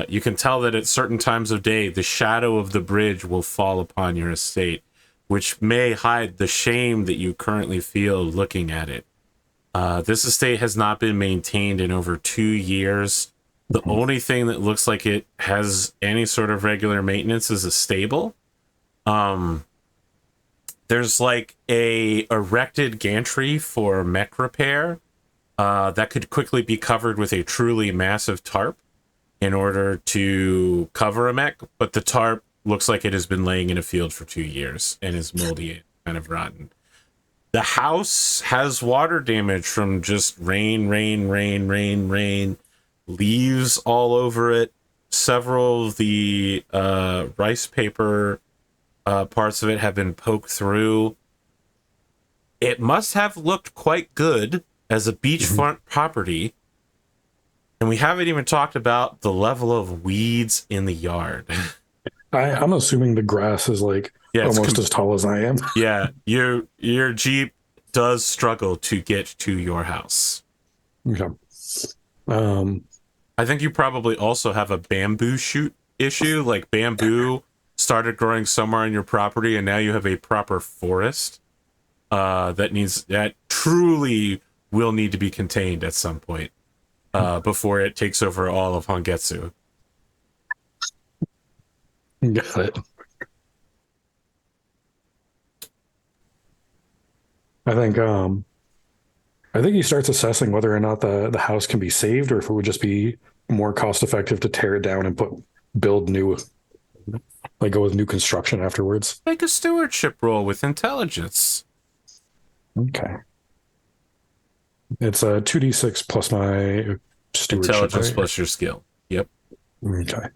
[SPEAKER 1] you can tell that at certain times of day, the shadow of the bridge will fall upon your estate, which may hide the shame that you currently feel looking at it. This estate has not been maintained in over 2 years. The only thing that looks like it has any sort of regular maintenance is a stable. There's like a erected gantry for mech repair that could quickly be covered with a truly massive tarp in order to cover a mech, but the tarp looks like it has been laying in a field for 2 years and is moldy and kind of rotten. The house has water damage from just rain, leaves all over it. Several of the rice paper parts of it have been poked through. It must have looked quite good as a beachfront property. And we haven't even talked about the level of weeds in the yard.
[SPEAKER 4] I'm assuming the grass is like almost as tall as I am.
[SPEAKER 1] Yeah, your Jeep does struggle to get to your house.
[SPEAKER 4] Okay.
[SPEAKER 1] I think you probably also have a bamboo shoot issue. Like bamboo started growing somewhere on your property, and now you have a proper forest that truly will need to be contained at some point before it takes over all of Hongetsu.
[SPEAKER 4] Got it. I think he starts assessing whether or not the house can be saved, or if it would just be more cost effective to tear it down and build new, like go with new construction afterwards.
[SPEAKER 1] Make a stewardship roll with intelligence.
[SPEAKER 4] Okay. It's a 2d6 plus my stewardship.
[SPEAKER 1] Intelligence
[SPEAKER 4] right?
[SPEAKER 1] plus your skill. Yep.
[SPEAKER 4] Okay.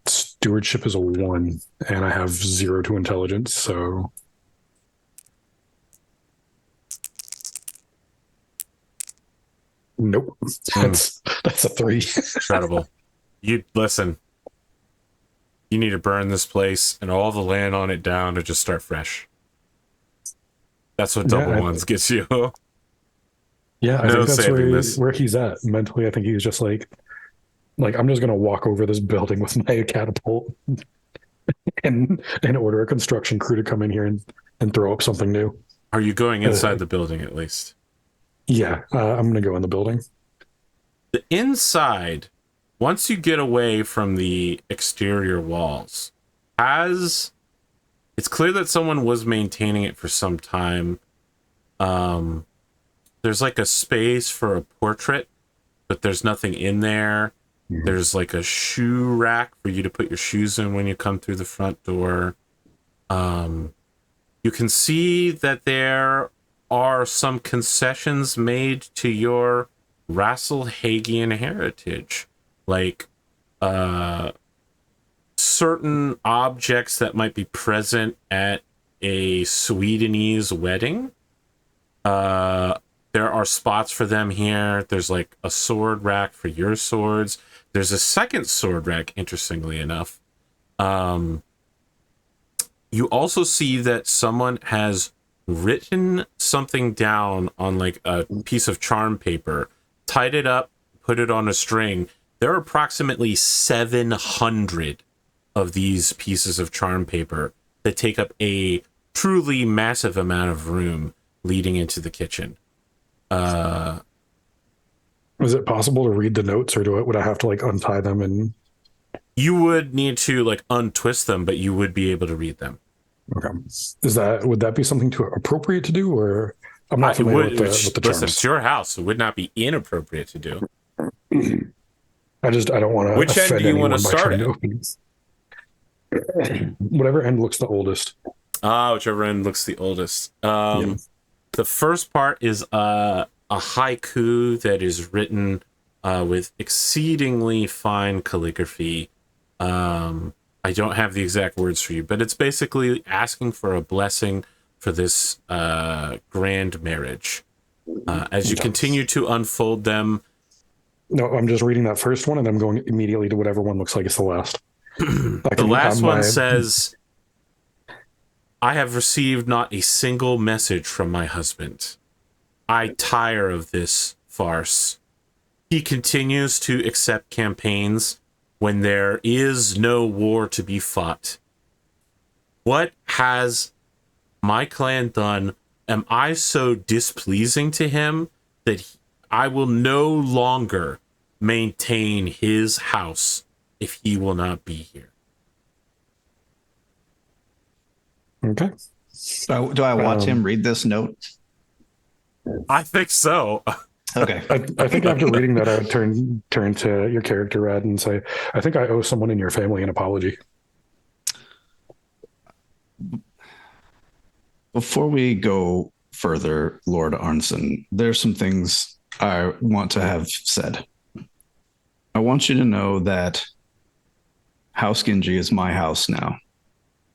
[SPEAKER 4] Stewardship is a 1, and I have 0 to intelligence, so. Nope. That's a 3.
[SPEAKER 1] Incredible. You You need to burn this place and all the land on it down to just start fresh. That's what double ones gets you.
[SPEAKER 4] Yeah, I
[SPEAKER 1] No
[SPEAKER 4] think that's
[SPEAKER 1] saving this.
[SPEAKER 4] where he's at mentally. I think he's just like I'm just gonna walk over this building with my catapult and order a construction crew to come in here and throw up something new.
[SPEAKER 1] Are you going inside the building at least?
[SPEAKER 4] Yeah, I'm gonna go in the building.
[SPEAKER 1] The inside, once you get away from the exterior walls, it's clear that someone was maintaining it for some time. There's like a space for a portrait, but there's nothing in there. Mm-hmm. There's like a shoe rack for you to put your shoes in when you come through the front door. You can see that there are some concessions made to your Rassel-Hagian heritage, like certain objects that might be present at a Swedenese wedding. There are spots for them here. There's like a sword rack for your swords. There's a second sword rack, interestingly enough. You also see that someone has written something down on like a piece of charm paper, tied it up, put it on a string. There are approximately 700 of these pieces of charm paper that take up a truly massive amount of room leading into the kitchen.
[SPEAKER 4] Is it possible to read the notes, or would I have to like untie them? And
[SPEAKER 1] you would need to like untwist them, but you would be able to read them.
[SPEAKER 4] Okay, would that be something appropriate to do, or I'm not familiar with the terms?
[SPEAKER 1] Listen, it's your house. It would not be inappropriate to do.
[SPEAKER 4] I don't want to.
[SPEAKER 1] Which end do you want to start at?
[SPEAKER 4] Whatever end looks the oldest.
[SPEAKER 1] Whichever end looks the oldest. The first part is a haiku that is written with exceedingly fine calligraphy. I don't have the exact words for you, but it's basically asking for a blessing for this grand marriage. As you continue to unfold them.
[SPEAKER 4] No, I'm just reading that first one, and I'm going immediately to whatever one looks like it's the last.
[SPEAKER 1] The last one says, I have received not a single message from my husband. I tire of this farce. He continues to accept campaigns when there is no war to be fought. What has my clan done? Am I so displeasing to him that I will no longer maintain his house if he will not be here?
[SPEAKER 3] Okay. Do I watch him read this note?
[SPEAKER 1] I think so.
[SPEAKER 3] Okay.
[SPEAKER 4] I think after reading that, I would turn to your character, Rad, and say, I think I owe someone in your family an apology.
[SPEAKER 3] Before we go further, Lord Arnsson, there's some things I want to have said. I want you to know that House Genji is my house now,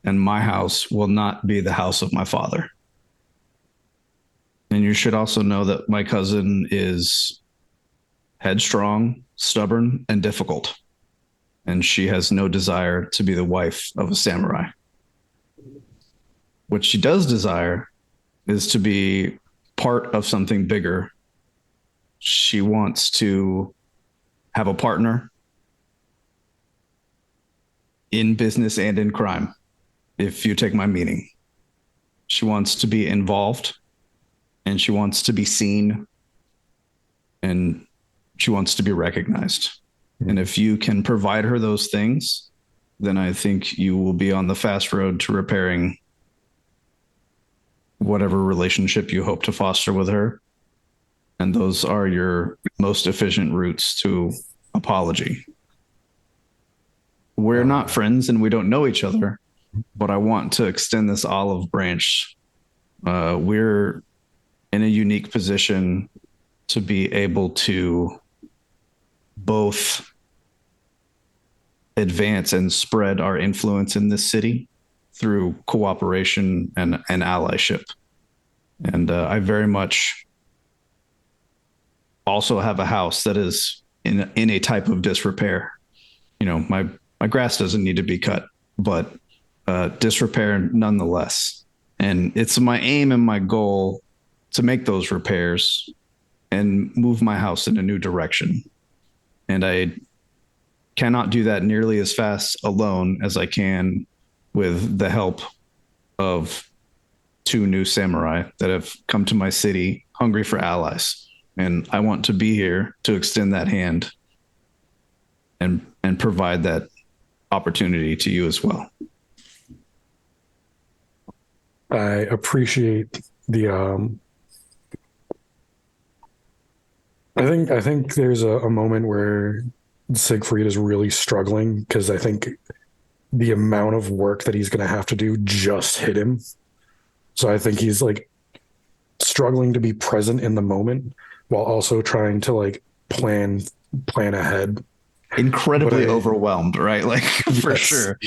[SPEAKER 3] and my house will not be the house of my father. And you should also know that my cousin is headstrong, stubborn, and difficult, and she has no desire to be the wife of a samurai. What she does desire is to be part of something bigger. She wants to have a partner in business and in crime, if you take my meaning. She wants to be involved, and she wants to be seen, and she wants to be recognized. And if you can provide her those things, then I think you will be on the fast road to repairing whatever relationship you hope to foster with her. And those are your most efficient routes to apology. We're not friends and we don't know each other, but I want to extend this olive branch. We're in a unique position to be able to both advance and spread our influence in this city through cooperation and allyship. And I very much also have a house that is in a type of disrepair. You know, My grass doesn't need to be cut, but disrepair nonetheless. And it's my aim and my goal to make those repairs and move my house in a new direction. And I cannot do that nearly as fast alone as I can with the help of 2 new samurai that have come to my city hungry for allies. And I want to be here to extend that hand and provide that opportunity to you as well.
[SPEAKER 4] I appreciate the I think there's a moment where Siegfried is really struggling because I think the amount of work that he's going to have to do just hit him. So I think he's like struggling to be present in the moment while also trying to like plan ahead.
[SPEAKER 3] Incredibly overwhelmed, right? Like for sure.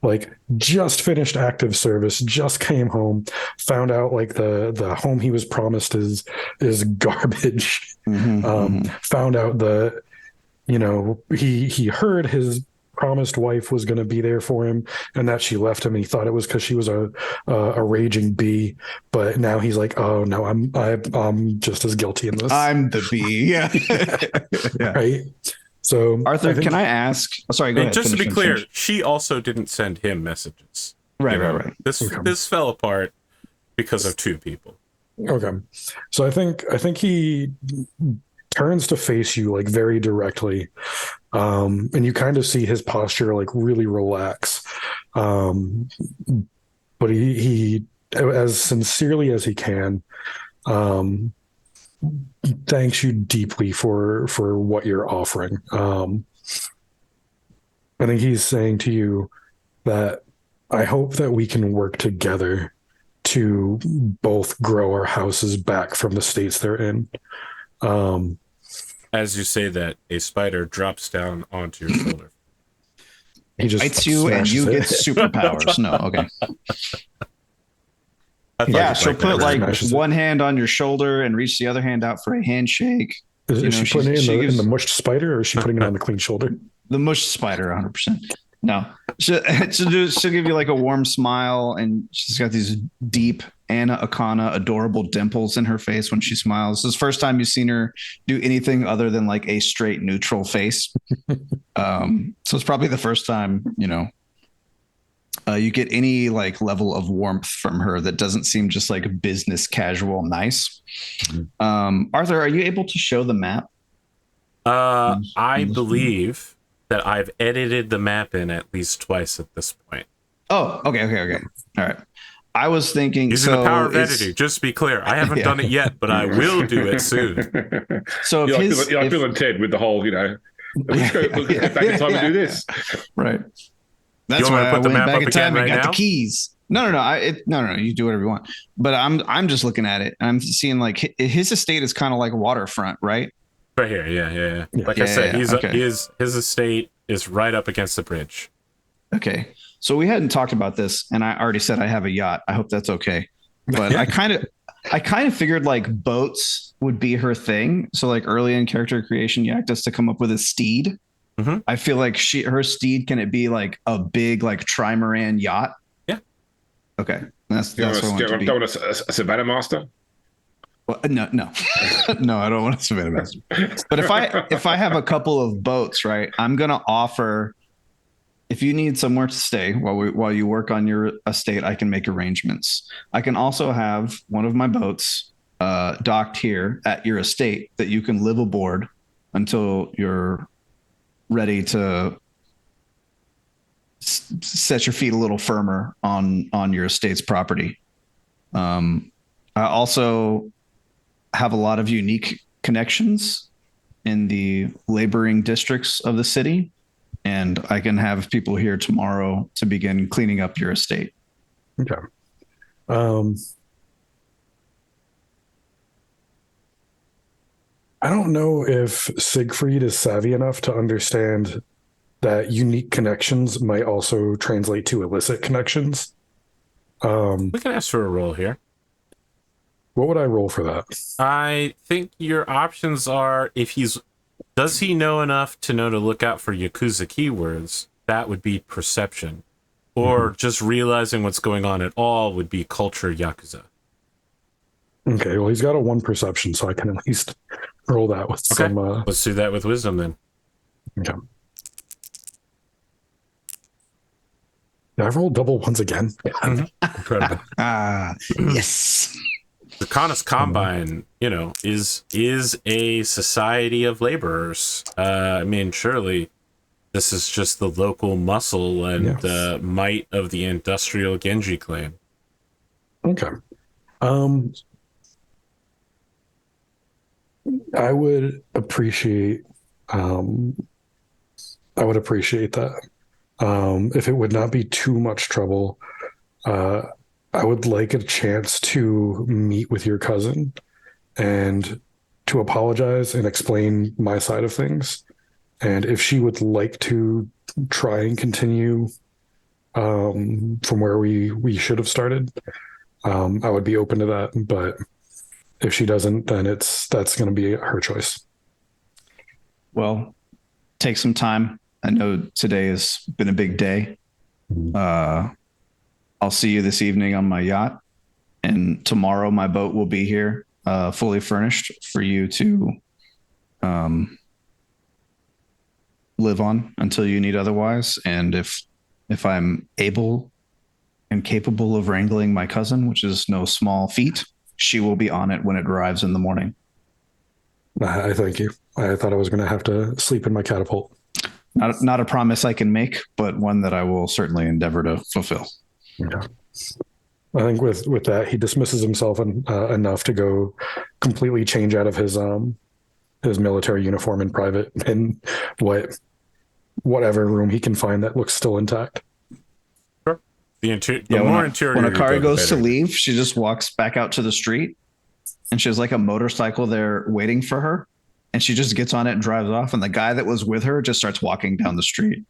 [SPEAKER 4] Like just finished active service, just came home, found out like the home he was promised is garbage. Found out he heard his promised wife was going to be there for him and that she left him and he thought it was because she was a raging bee, but now he's like, oh no, I'm just as guilty in this.
[SPEAKER 3] I'm the bee. Yeah.
[SPEAKER 4] Right. So
[SPEAKER 3] Arthur, can I ask? Oh, sorry, go ahead.
[SPEAKER 1] Just to be clear, she also didn't send him messages.
[SPEAKER 3] Right.
[SPEAKER 1] This fell apart because of 2 people.
[SPEAKER 4] Okay. So I think he turns to face you like very directly. And you kind of see his posture like really relax. But he as sincerely as he can, thanks you deeply for what you're offering. I think he's saying to you that I hope that we can work together to both grow our houses back from the states they're in.
[SPEAKER 1] As you say that, a spider drops down onto your shoulder.
[SPEAKER 3] He just bites you and you get superpowers. No, okay. Yeah, she'll put like one hand on your shoulder and reach the other hand out for a handshake.
[SPEAKER 4] Is she putting it in the mushed spider or is she putting it on the clean shoulder?
[SPEAKER 3] The mushed spider, 100%. No, she'll give you like a warm smile, and she's got these deep Anna Akana adorable dimples in her face when she smiles. This is the first time you've seen her do anything other than like a straight neutral face. So it's probably the first time, you get any like level of warmth from her that doesn't seem just like business casual nice. Arthur, are you able to show the map?
[SPEAKER 1] I believe that I've edited the map in at least twice at this point.
[SPEAKER 3] Oh, okay. All right. I was thinking
[SPEAKER 1] using the power of editing. Just to be clear, I haven't done it yet, but I will do it soon.
[SPEAKER 3] So
[SPEAKER 2] I feel like Ted with the whole, let's go back in time and do this.
[SPEAKER 3] Right. That's why I went back in time and got the keys. No. You do whatever you want. But I'm just looking at it. I'm seeing like his estate is kind of like waterfront, right?
[SPEAKER 1] Right here, yeah. Like I said, his estate is right up against the bridge.
[SPEAKER 3] Okay, so we hadn't talked about this, and I already said I have a yacht. I hope that's okay. But I kind of figured like boats would be her thing. So like early in character creation, you asked us to come up with a steed. Mm-hmm. I feel like her steed, can it be like a big like trimaran yacht?
[SPEAKER 1] Yeah.
[SPEAKER 3] Okay, that's what I want to be.
[SPEAKER 2] Don't want a Savannah Master.
[SPEAKER 3] Well, no, I don't want a Savannah Master. But if I have a couple of boats, right, I'm gonna offer. If you need somewhere to stay while you work on your estate, I can make arrangements. I can also have one of my boats docked here at your estate that you can live aboard until you're ready to set your feet a little firmer on your estate's property. I also have a lot of unique connections in the laboring districts of the city, and I can have people here tomorrow to begin cleaning up your estate.
[SPEAKER 4] Okay. I don't know if Siegfried is savvy enough to understand that unique connections might also translate to illicit connections.
[SPEAKER 1] We can ask for a roll here.
[SPEAKER 4] What would I roll for that?
[SPEAKER 1] I think your options are does he know enough to know to look out for Yakuza keywords? that would be perception. Or just realizing what's going on at all would be culture Yakuza.
[SPEAKER 4] Okay, well, he's got a 1 perception, so I can at least roll that with some...
[SPEAKER 1] Let's do that with wisdom, then.
[SPEAKER 4] Okay. Did I roll double ones again?
[SPEAKER 1] Incredible.
[SPEAKER 3] Yes.
[SPEAKER 1] Draconis Combine, is a society of laborers. I mean, surely this is just the local muscle and might of the industrial Genji clan.
[SPEAKER 4] Okay. I would appreciate that. If it would not be too much trouble, I would like a chance to meet with your cousin and to apologize and explain my side of things. And if she would like to try and continue from where we should have started, I would be open to that. But if she doesn't, then that's going to be her choice.
[SPEAKER 3] Well, take some time. I know today has been a big day. I'll see you this evening on my yacht, and tomorrow my boat will be here, fully furnished for you to live on until you need otherwise. And if I'm able and capable of wrangling my cousin, which is no small feat, she will be on it when it arrives in the morning.
[SPEAKER 4] I thank you. I thought I was going to have to sleep in my catapult.
[SPEAKER 3] Not a promise I can make, but one that I will certainly endeavor to fulfill.
[SPEAKER 4] Yeah. I think with that, he dismisses himself enough to go completely change out of his military uniform in private in whatever room he can find that looks still intact.
[SPEAKER 1] Sure. The more interior.
[SPEAKER 3] When Akari goes to leave, she just walks back out to the street, and she has like a motorcycle there waiting for her, and she just gets on it and drives off. And the guy that was with her just starts walking down the street.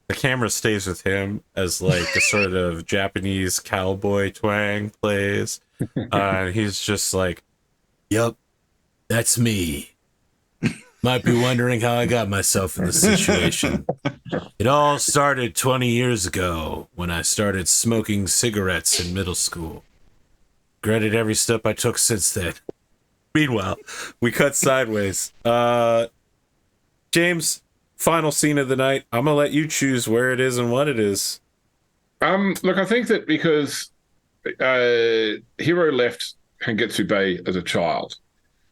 [SPEAKER 1] The camera stays with him as like a sort of Japanese cowboy twang plays. He's just like, "Yep, that's me. Might be wondering how I got myself in this situation. It all started 20 years ago when I started smoking cigarettes in middle school. Regretted every step I took since then." Meanwhile, we cut sideways. James, final scene of the night. I'm gonna let you choose where it is and what it is.
[SPEAKER 2] Look, I think that because Hiro left Hangetsu Bay as a child,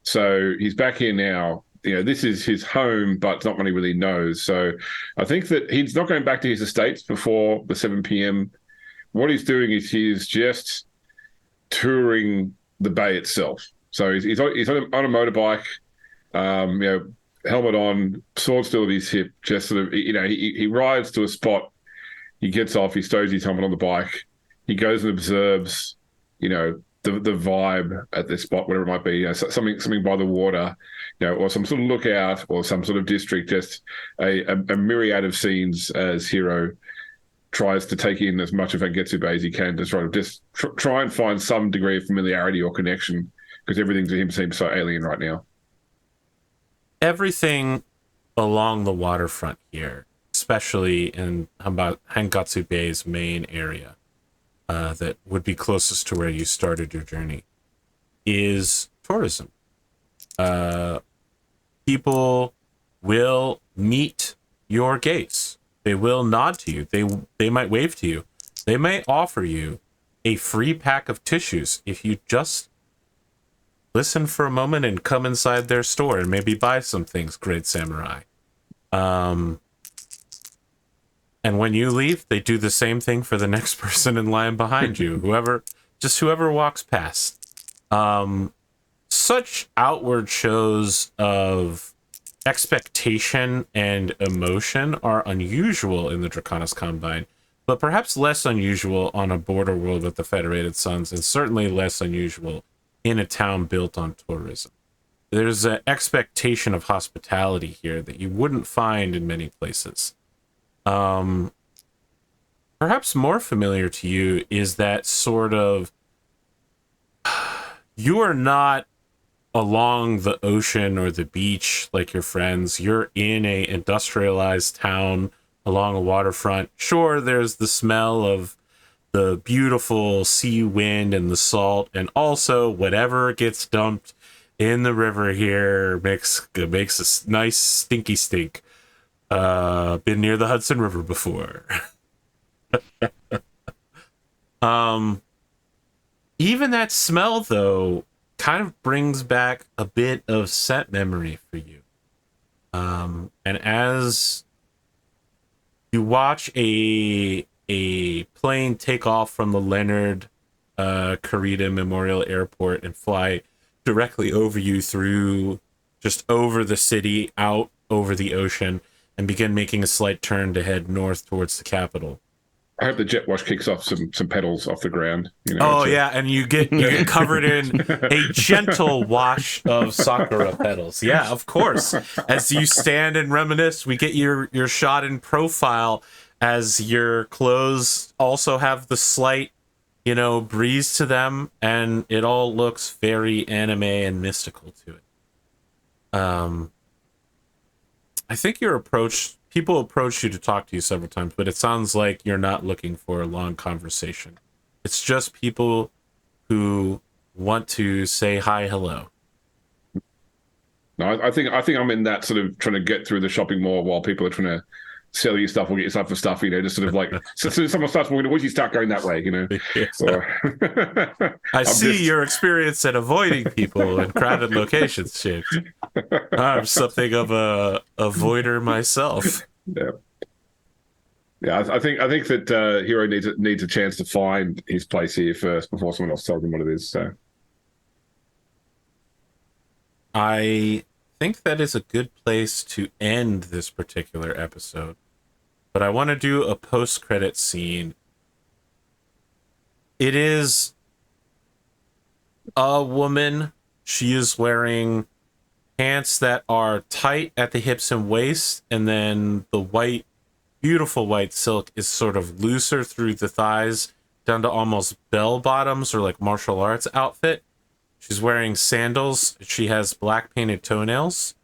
[SPEAKER 2] so he's back here now. This is his home, but not one he really knows. So I think that he's not going back to his estates before the 7 p.m. What he's doing is he's just touring the bay itself. So he's on a motorbike, helmet on, sword still at his hip, just sort of, he rides to a spot, he gets off, he stows his helmet on the bike, he goes and observes, the vibe at this spot, whatever it might be, something by the water, or some sort of lookout or some sort of district, just a myriad of scenes as Hiro tries to take in as much of Hangetsu Bay as he can to try and find some degree of familiarity or connection, because everything to him seems so alien right now.
[SPEAKER 1] Everything along the waterfront here, especially in Hangetsu Bay's main area, that would be closest to where you started your journey, is tourism. People will meet your gaze. They will nod to you. They might wave to you. They may offer you a free pack of tissues if you just listen for a moment and come inside their store and maybe buy some things, great samurai. And when you leave, they do the same thing for the next person in line behind you, whoever walks past. Such outward shows of expectation and emotion are unusual in the Draconis Combine, but perhaps less unusual on a border world with the Federated Suns, and certainly less unusual in a town built on tourism. There's an expectation of hospitality here that you wouldn't find in many places. Perhaps more familiar to you is that sort of, you are not along the ocean or the beach like your friends. You're in a industrialized town along a waterfront. Sure, there's the smell of the beautiful sea wind and the salt, and also whatever gets dumped in the river here makes a nice stinky stink. Been near the Hudson River before. Even that smell, though, kind of brings back a bit of set memory for you. And as you watch a plane take off from the Leonard Carida Memorial Airport and fly directly over you through, just over the city, out over the ocean, and begin making a slight turn to head north towards the capital.
[SPEAKER 2] I hope the jet wash kicks off some pedals off the ground. You know,
[SPEAKER 1] oh yeah, and you get covered in a gentle wash of Sakura petals. Yeah, of course. As you stand and reminisce, we get your shot in profile as your clothes also have the slight, breeze to them, and it all looks very anime and mystical to it. I think people approach you to talk to you several times, but it sounds like you're not looking for a long conversation. It's just people who want to say hi, hello.
[SPEAKER 2] No, I think I'm in that sort of trying to get through the shopping mall while people are trying to sell you stuff or get yourself for stuff, just sort of like, so as soon as someone starts walking, once you start going that way,
[SPEAKER 1] Yeah.
[SPEAKER 2] So,
[SPEAKER 1] I see your experience at avoiding people in crowded locations, James. I'm something of a avoider myself.
[SPEAKER 2] Yeah. I think that Hiro needs a chance to find his place here first before someone else tells him what it is. So,
[SPEAKER 1] I think that is a good place to end this particular episode. But I want to do a post-credit scene. It is a woman. She is wearing pants that are tight at the hips and waist, and then the beautiful white silk is sort of looser through the thighs down to almost bell bottoms or like martial arts outfit. She's wearing sandals. She has black painted toenails.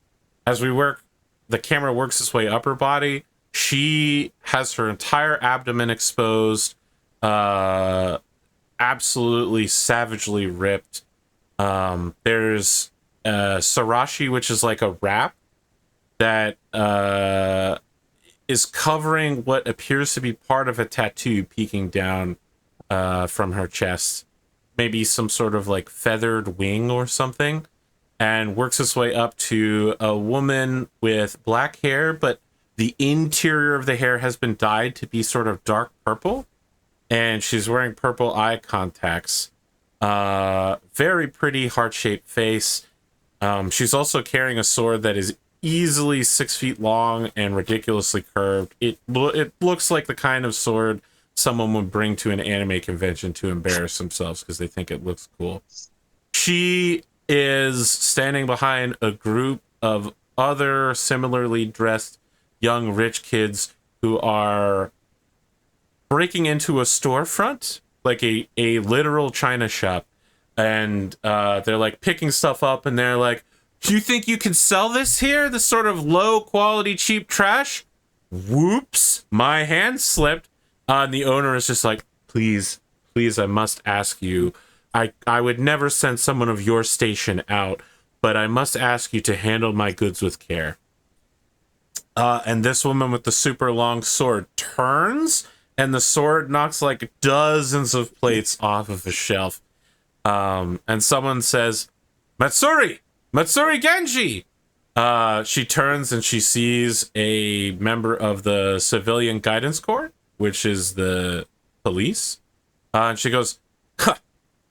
[SPEAKER 1] As the camera works its way up her body. She has her entire abdomen exposed, absolutely savagely ripped. There's sarashi, which is like a wrap that is covering what appears to be part of a tattoo peeking down from her chest. Maybe some sort of like feathered wing or something, and works its way up to a woman with black hair, but the interior of the hair has been dyed to be sort of dark purple, and she's wearing purple eye contacts. Very pretty heart-shaped face. She's also carrying a sword that is easily 6 feet long and ridiculously curved. It looks like the kind of sword someone would bring to an anime convention to embarrass themselves because they think it looks cool. She is standing behind a group of other similarly dressed young rich kids who are breaking into a storefront, like a literal china shop, and they're like picking stuff up, and they're like, "Do you think you can sell this here? This sort of low quality cheap trash?" Whoops, my hand slipped. And the owner is just like, please, I must ask you. I would never send someone of your station out, but I must ask you to handle my goods with care. And this woman with the super long sword turns, and the sword knocks like dozens of plates off of the shelf. And someone says, Matsuri Genji! She turns and she sees a member of the Civilian Guidance Corps, which is the police. And she goes,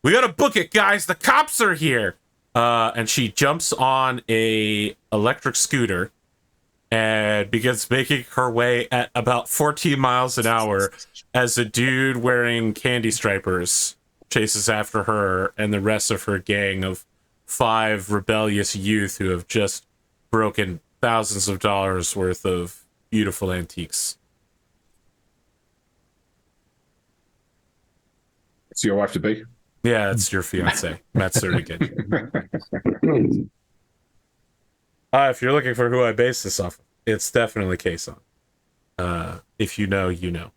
[SPEAKER 1] "We gotta book it, guys. The cops are here." And she jumps on a electric scooter and begins making her way at about 14 miles an hour as a dude wearing candy stripers chases after her and the rest of her gang of 5 rebellious youth who have just broken thousands of dollars worth of beautiful antiques.
[SPEAKER 2] It's your wife to be.
[SPEAKER 1] Yeah, it's your fiance, Matsuri Genji. If you're looking for who I base this off of, it's definitely Kason. If you know, you know.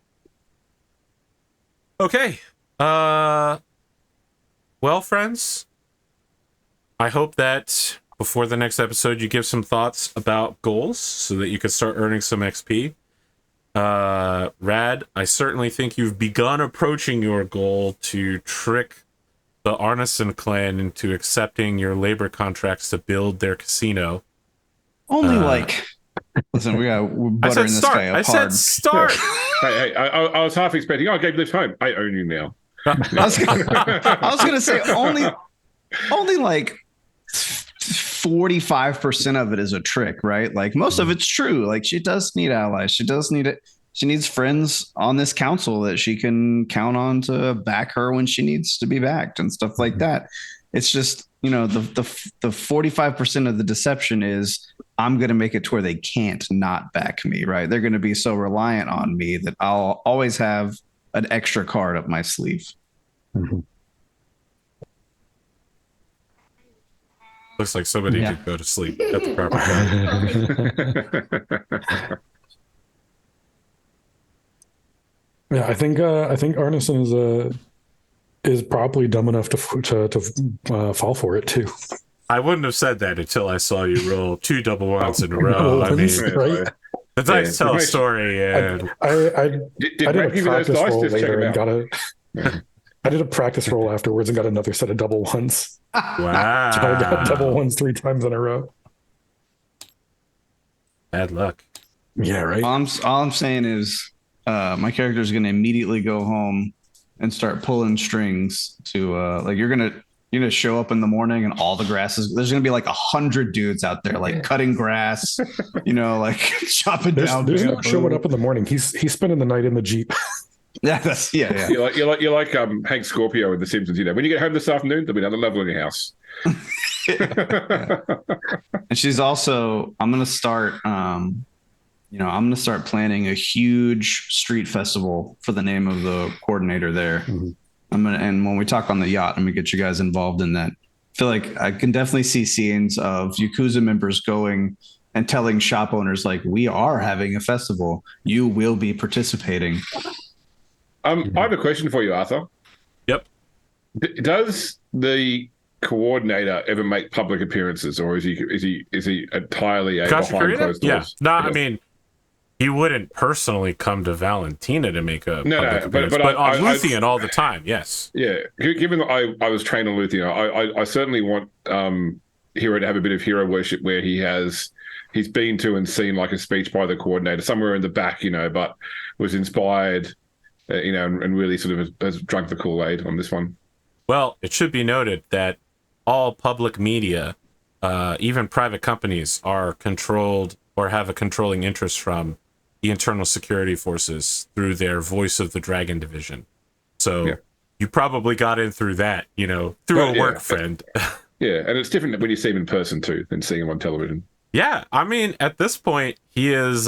[SPEAKER 1] Okay. Well, friends, I hope that before the next episode, you give some thoughts about goals so that you can start earning some XP. Rad, I certainly think you've begun approaching your goal to trick the Arnsson clan into accepting your labor contracts to build their casino.
[SPEAKER 3] Only listen, we're buttering this guy up hard.
[SPEAKER 1] I said start.
[SPEAKER 2] Hey, I was half expecting. I gave this home. I own you now.
[SPEAKER 3] I was gonna say only like 45% of it is a trick, right? Like most of it's true. Like she does need allies. She does need it. She needs friends on this council that she can count on to back her when she needs to be backed and stuff like that. It's just, the 45% of the deception is I'm going to make it to where they can't not back me, right? They're going to be so reliant on me that I'll always have an extra card up my sleeve.
[SPEAKER 4] Mm-hmm.
[SPEAKER 1] Looks like somebody did go to sleep at the proper time.
[SPEAKER 4] Yeah, I think Arnsson is probably dumb enough to fall for it too.
[SPEAKER 1] I wouldn't have said that until I saw you roll 2 double ones in a row. I mean,
[SPEAKER 4] right?
[SPEAKER 1] it's nice to tell a story. And
[SPEAKER 4] I did a practice roll later and got I did a practice roll afterwards and got another set of double ones.
[SPEAKER 1] Wow!
[SPEAKER 4] So I got double ones 3 times in a row.
[SPEAKER 1] Bad luck.
[SPEAKER 4] Yeah, right.
[SPEAKER 3] All I'm saying is, my character is going to immediately go home and start pulling strings to you're gonna show up in the morning and all the grass there's gonna be like 100 dudes out there like cutting grass, like chopping down.
[SPEAKER 4] There's no showing up in the morning. He's spending the night in the Jeep.
[SPEAKER 3] Yeah.
[SPEAKER 2] You're like Hank Scorpio in The Simpsons. When you get home this afternoon, there'll be another level in your house.
[SPEAKER 3] And she's also, I'm gonna start planning a huge street festival for the name of the coordinator there.
[SPEAKER 4] Mm-hmm.
[SPEAKER 3] And when we talk on the yacht, I'm gonna get you guys involved in that. I feel like I can definitely see scenes of Yakuza members going and telling shop owners like, we are having a festival. You will be participating.
[SPEAKER 2] I have a question for you, Arthur.
[SPEAKER 1] Yep.
[SPEAKER 2] Does the coordinator ever make public appearances, or is he entirely behind closed doors?
[SPEAKER 1] Yeah. No, I mean, he wouldn't personally come to Valentina to make a public appearance, but on Luthien all the time. Yes.
[SPEAKER 2] Yeah. Given that I was trained on Luthien, I certainly want Hiro to have a bit of hero worship where he's been to and seen like a speech by the coordinator somewhere in the back, but was inspired, and really sort of has drunk the Kool-Aid on this one.
[SPEAKER 1] Well, it should be noted that all public media, even private companies, are controlled or have a controlling interest from the internal security forces through their Voice of the Dragon division. So you probably got in through that, through a work friend.
[SPEAKER 2] Yeah, and it's different when you see him in person too than seeing him on television.
[SPEAKER 1] Yeah, I mean, at this point, he's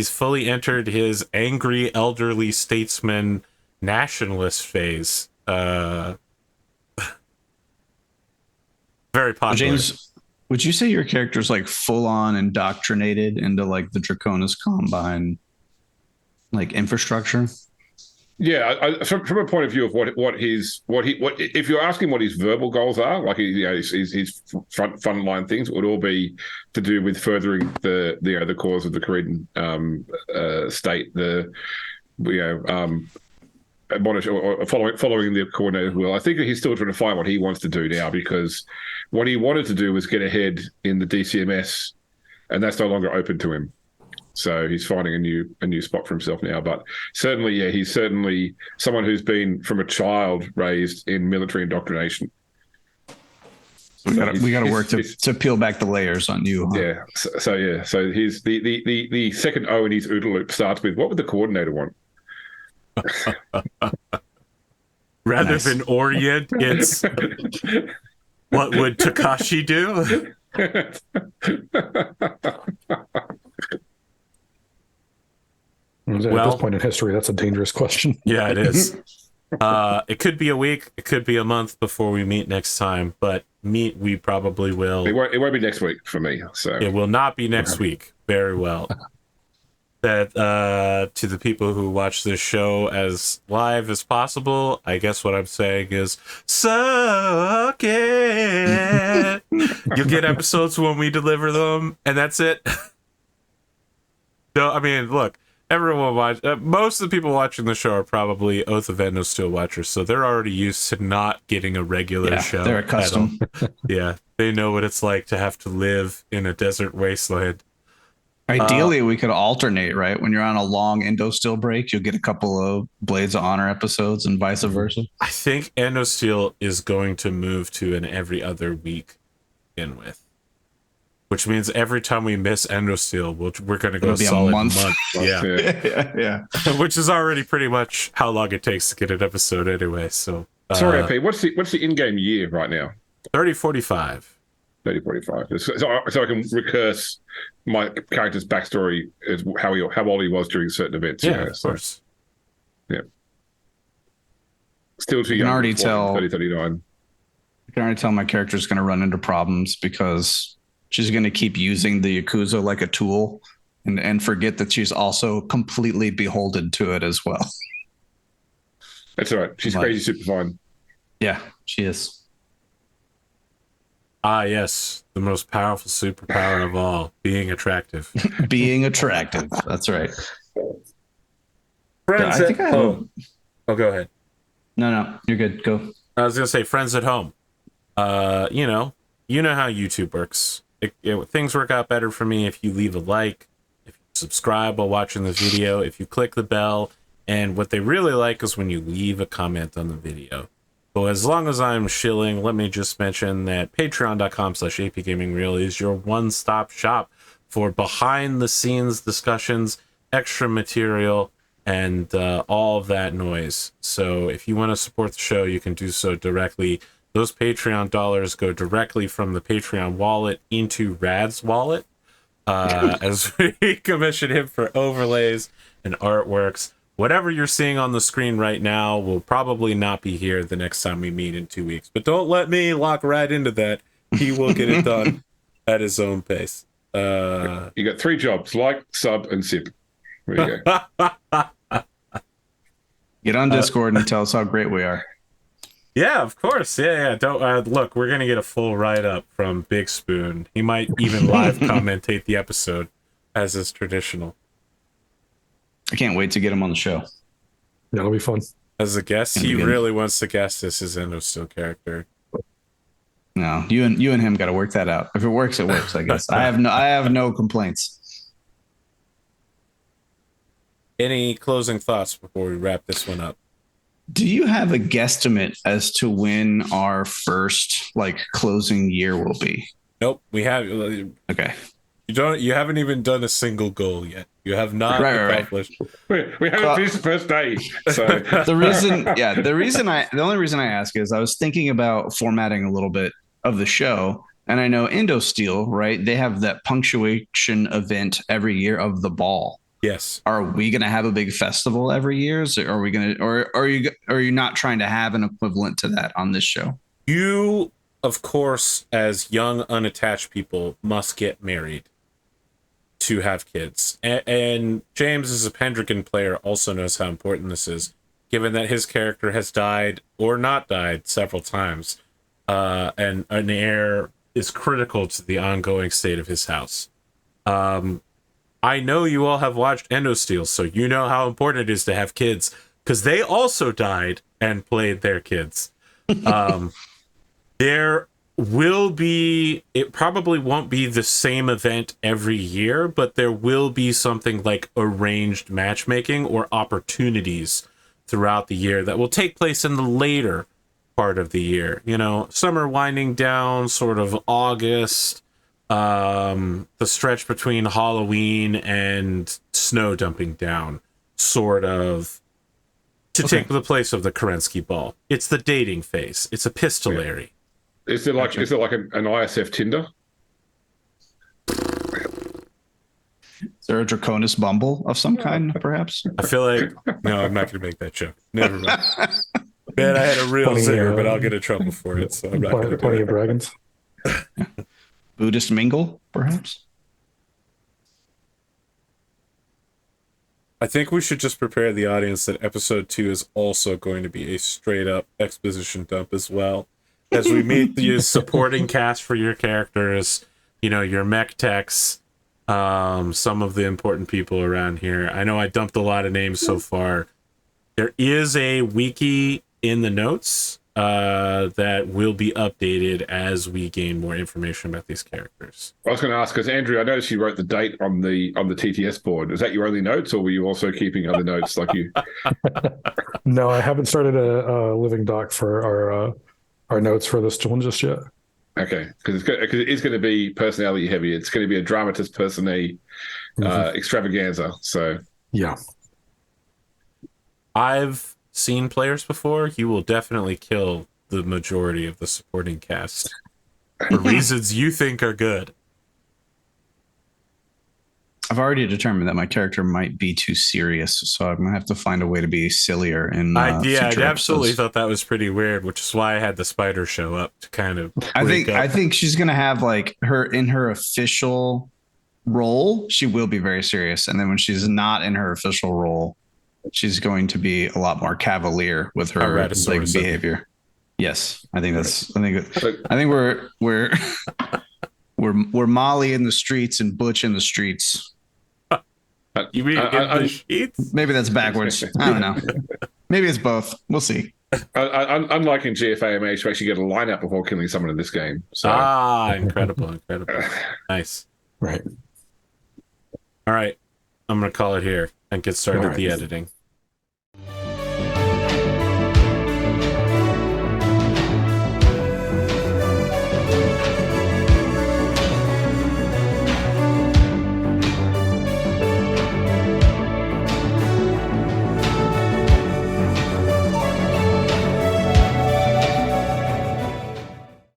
[SPEAKER 1] fully entered his angry elderly statesman nationalist phase. Very popular.
[SPEAKER 3] James, would you say your character's like full on indoctrinated into like the Draconis Combine, like infrastructure?
[SPEAKER 2] Yeah, from a point of view of what if you're asking what his verbal goals are, like his frontline things, it would all be to do with furthering the cause of the Korean state, following the coordinator will. I think he's still trying to find what he wants to do now, because what he wanted to do was get ahead in the DCMS, and that's no longer open to him. So he's finding a new spot for himself now. But certainly, he's certainly someone who's been from a child raised in military indoctrination.
[SPEAKER 3] We got to work to peel back the layers on you. Huh?
[SPEAKER 2] Yeah. So he's the second O in his OODA loop starts with, what would the coordinator want?
[SPEAKER 1] Rather than Orient, it's what would Takashi do?
[SPEAKER 4] At this point in history, that's a dangerous question.
[SPEAKER 1] Yeah, it is. It could be a week, it could be a month before we meet next time, but we probably will.
[SPEAKER 2] It won't be next week for me. So
[SPEAKER 1] it will not be next week. Very well. That to the people who watch this show as live as possible, I guess what I'm saying is suck it. You'll get episodes when we deliver them, and that's it. No, I mean, look, everyone most of the people watching the show are probably Oath of Endosteel watchers, so they're already used to not getting a regular show.
[SPEAKER 3] They're accustomed.
[SPEAKER 1] Yeah, they know what it's like to have to live in a desert wasteland.
[SPEAKER 3] Ideally, we could alternate, right? When you're on a long Endosteel break, you'll get a couple of Blades of Honor episodes and vice versa.
[SPEAKER 1] I think Endosteel is going to move to an every other week in with. Which means every time we miss Endosteel, we're going to go a solid month. Yeah.
[SPEAKER 3] Yeah.
[SPEAKER 1] Which is already pretty much how long it takes to get an episode anyway. So
[SPEAKER 2] sorry, AP, what's the in-game year right now?
[SPEAKER 1] 3045.
[SPEAKER 2] 3045. So I can recurse my character's backstory as how old he was during certain events.
[SPEAKER 1] Yeah, of course.
[SPEAKER 2] Yeah. Still too young.
[SPEAKER 3] I can already tell.
[SPEAKER 2] 39.
[SPEAKER 3] I can already tell my character's going to run into problems because she's going to keep using the Yakuza like a tool and forget that she's also completely beholden to it as well.
[SPEAKER 2] That's all right. She's crazy super fine.
[SPEAKER 3] Yeah, she is.
[SPEAKER 1] Ah, yes. The most powerful superpower of all, being attractive.
[SPEAKER 3] Being attractive. That's right.
[SPEAKER 1] Friends at home. Oh, go ahead.
[SPEAKER 3] No, you're good. Go.
[SPEAKER 1] I was going to say friends at home. You know how YouTube works. Things work out better for me if you leave a like, if you subscribe while watching the video, if you click the bell, and what they really like is when you leave a comment on the video. So as long as I'm shilling, let me just mention that patreon.com/APGamingREAL is your one-stop shop for behind-the-scenes discussions, extra material, and all of that noise. So if you want to support the show, you can do so directly. Those Patreon dollars go directly from the Patreon wallet into Rad's wallet as we commission him for overlays and artworks. Whatever you're seeing on the screen right now will probably not be here the next time we meet in 2 weeks. But don't let me lock right into that. He will get it done at his own pace.
[SPEAKER 2] You got 3 jobs: like, sub, and sip. There you go.
[SPEAKER 3] Get on Discord and tell us how great we are.
[SPEAKER 1] Yeah, of course. Yeah. Don't look. We're gonna get a full write-up from Big Spoon. He might even live commentate the episode, as is traditional.
[SPEAKER 3] I can't wait to get him on the show.
[SPEAKER 4] That'll be fun.
[SPEAKER 1] As a guest, he really wants to guest as his Endosteel character.
[SPEAKER 3] No, you and him got to work that out. If it works, it works. I guess I have no complaints.
[SPEAKER 1] Any closing thoughts before we wrap this one up?
[SPEAKER 3] Do you have a guesstimate as to when our first closing year will be?
[SPEAKER 1] Nope, we have.
[SPEAKER 3] Okay.
[SPEAKER 1] You haven't even done a single goal yet. You have not accomplished.
[SPEAKER 2] Right. We haven't finished the first day. So
[SPEAKER 3] the only reason I ask is I was thinking about formatting a little bit of the show, and I know Endosteel, right? They have that punctuation event every year of the ball.
[SPEAKER 1] Yes.
[SPEAKER 3] Are we going to have a big festival every year? Are we going to, or are you not trying to have an equivalent to that on this show?
[SPEAKER 1] You, of course, as young unattached people, must get married to have kids. And James, as a Pendragon player, also knows how important this is, given that his character has died or not died several times, and an heir is critical to the ongoing state of his house. I know you all have watched Endosteel, so you know how important it is to have kids, because they also died and played their kids. There will be, it probably won't be the same event every year, but there will be something like arranged matchmaking or opportunities throughout the year that will take place in the later part of the year. You know, summer winding down, sort of August, the stretch between Halloween and snow dumping down, sort of, to take the place of the Kerensky ball. It's the dating phase. It's epistolary.
[SPEAKER 2] Yeah. Is it like an ISF Tinder?
[SPEAKER 3] Is there a Draconis Bumble of some kind, perhaps?
[SPEAKER 1] I feel like no, I'm not going to make that joke. Never mind. Man, I had a real
[SPEAKER 4] Plenty,
[SPEAKER 1] zinger, but I'll get in trouble for it, so I'm not going to
[SPEAKER 4] Plenty
[SPEAKER 1] do
[SPEAKER 4] of
[SPEAKER 1] it.
[SPEAKER 4] dragons.
[SPEAKER 3] Buddhist mingle, perhaps.
[SPEAKER 1] I think we should just prepare the audience that episode 2 is also going to be a straight up exposition dump as well. As we meet the supporting cast for your characters, you know, your mech techs, some of the important people around here. I know I dumped a lot of names so far. There is a wiki in the notes that will be updated as we gain more information about these characters.
[SPEAKER 2] I was going to ask, because Andrew, I noticed you wrote the date on the TTS board. Is that your only notes, or were you also keeping other notes like you?
[SPEAKER 4] No, I haven't started a living doc for our notes for this one just yet.
[SPEAKER 2] Okay, because it is going to be personality heavy. It's going to be a dramatis personae extravaganza. So
[SPEAKER 4] yeah,
[SPEAKER 1] I've seen players before. You will definitely kill the majority of the supporting cast for reasons you think are good.
[SPEAKER 3] I've already determined that my character might be too serious, so I'm gonna have to find a way to be sillier in
[SPEAKER 1] I
[SPEAKER 3] future
[SPEAKER 1] absolutely
[SPEAKER 3] episodes.
[SPEAKER 1] thought that was pretty weird, which is why I had the spider show up to kind of.
[SPEAKER 3] I think she's gonna have like her official role. She will be very serious, and then when she's not in her official role, she's going to be a lot more cavalier with her
[SPEAKER 1] Raddosaurus,
[SPEAKER 3] behavior. Yes, I think we're Molly in the streets and Butch in the streets.
[SPEAKER 1] You mean in the sheets?
[SPEAKER 3] Maybe that's backwards. I don't know. Maybe it's both. We'll see.
[SPEAKER 2] Unlike in GFAMH, you actually get a lineup before killing someone in this game. So.
[SPEAKER 1] Incredible. Nice.
[SPEAKER 4] right.
[SPEAKER 1] All right. I'm going to call it here and get started with the editing.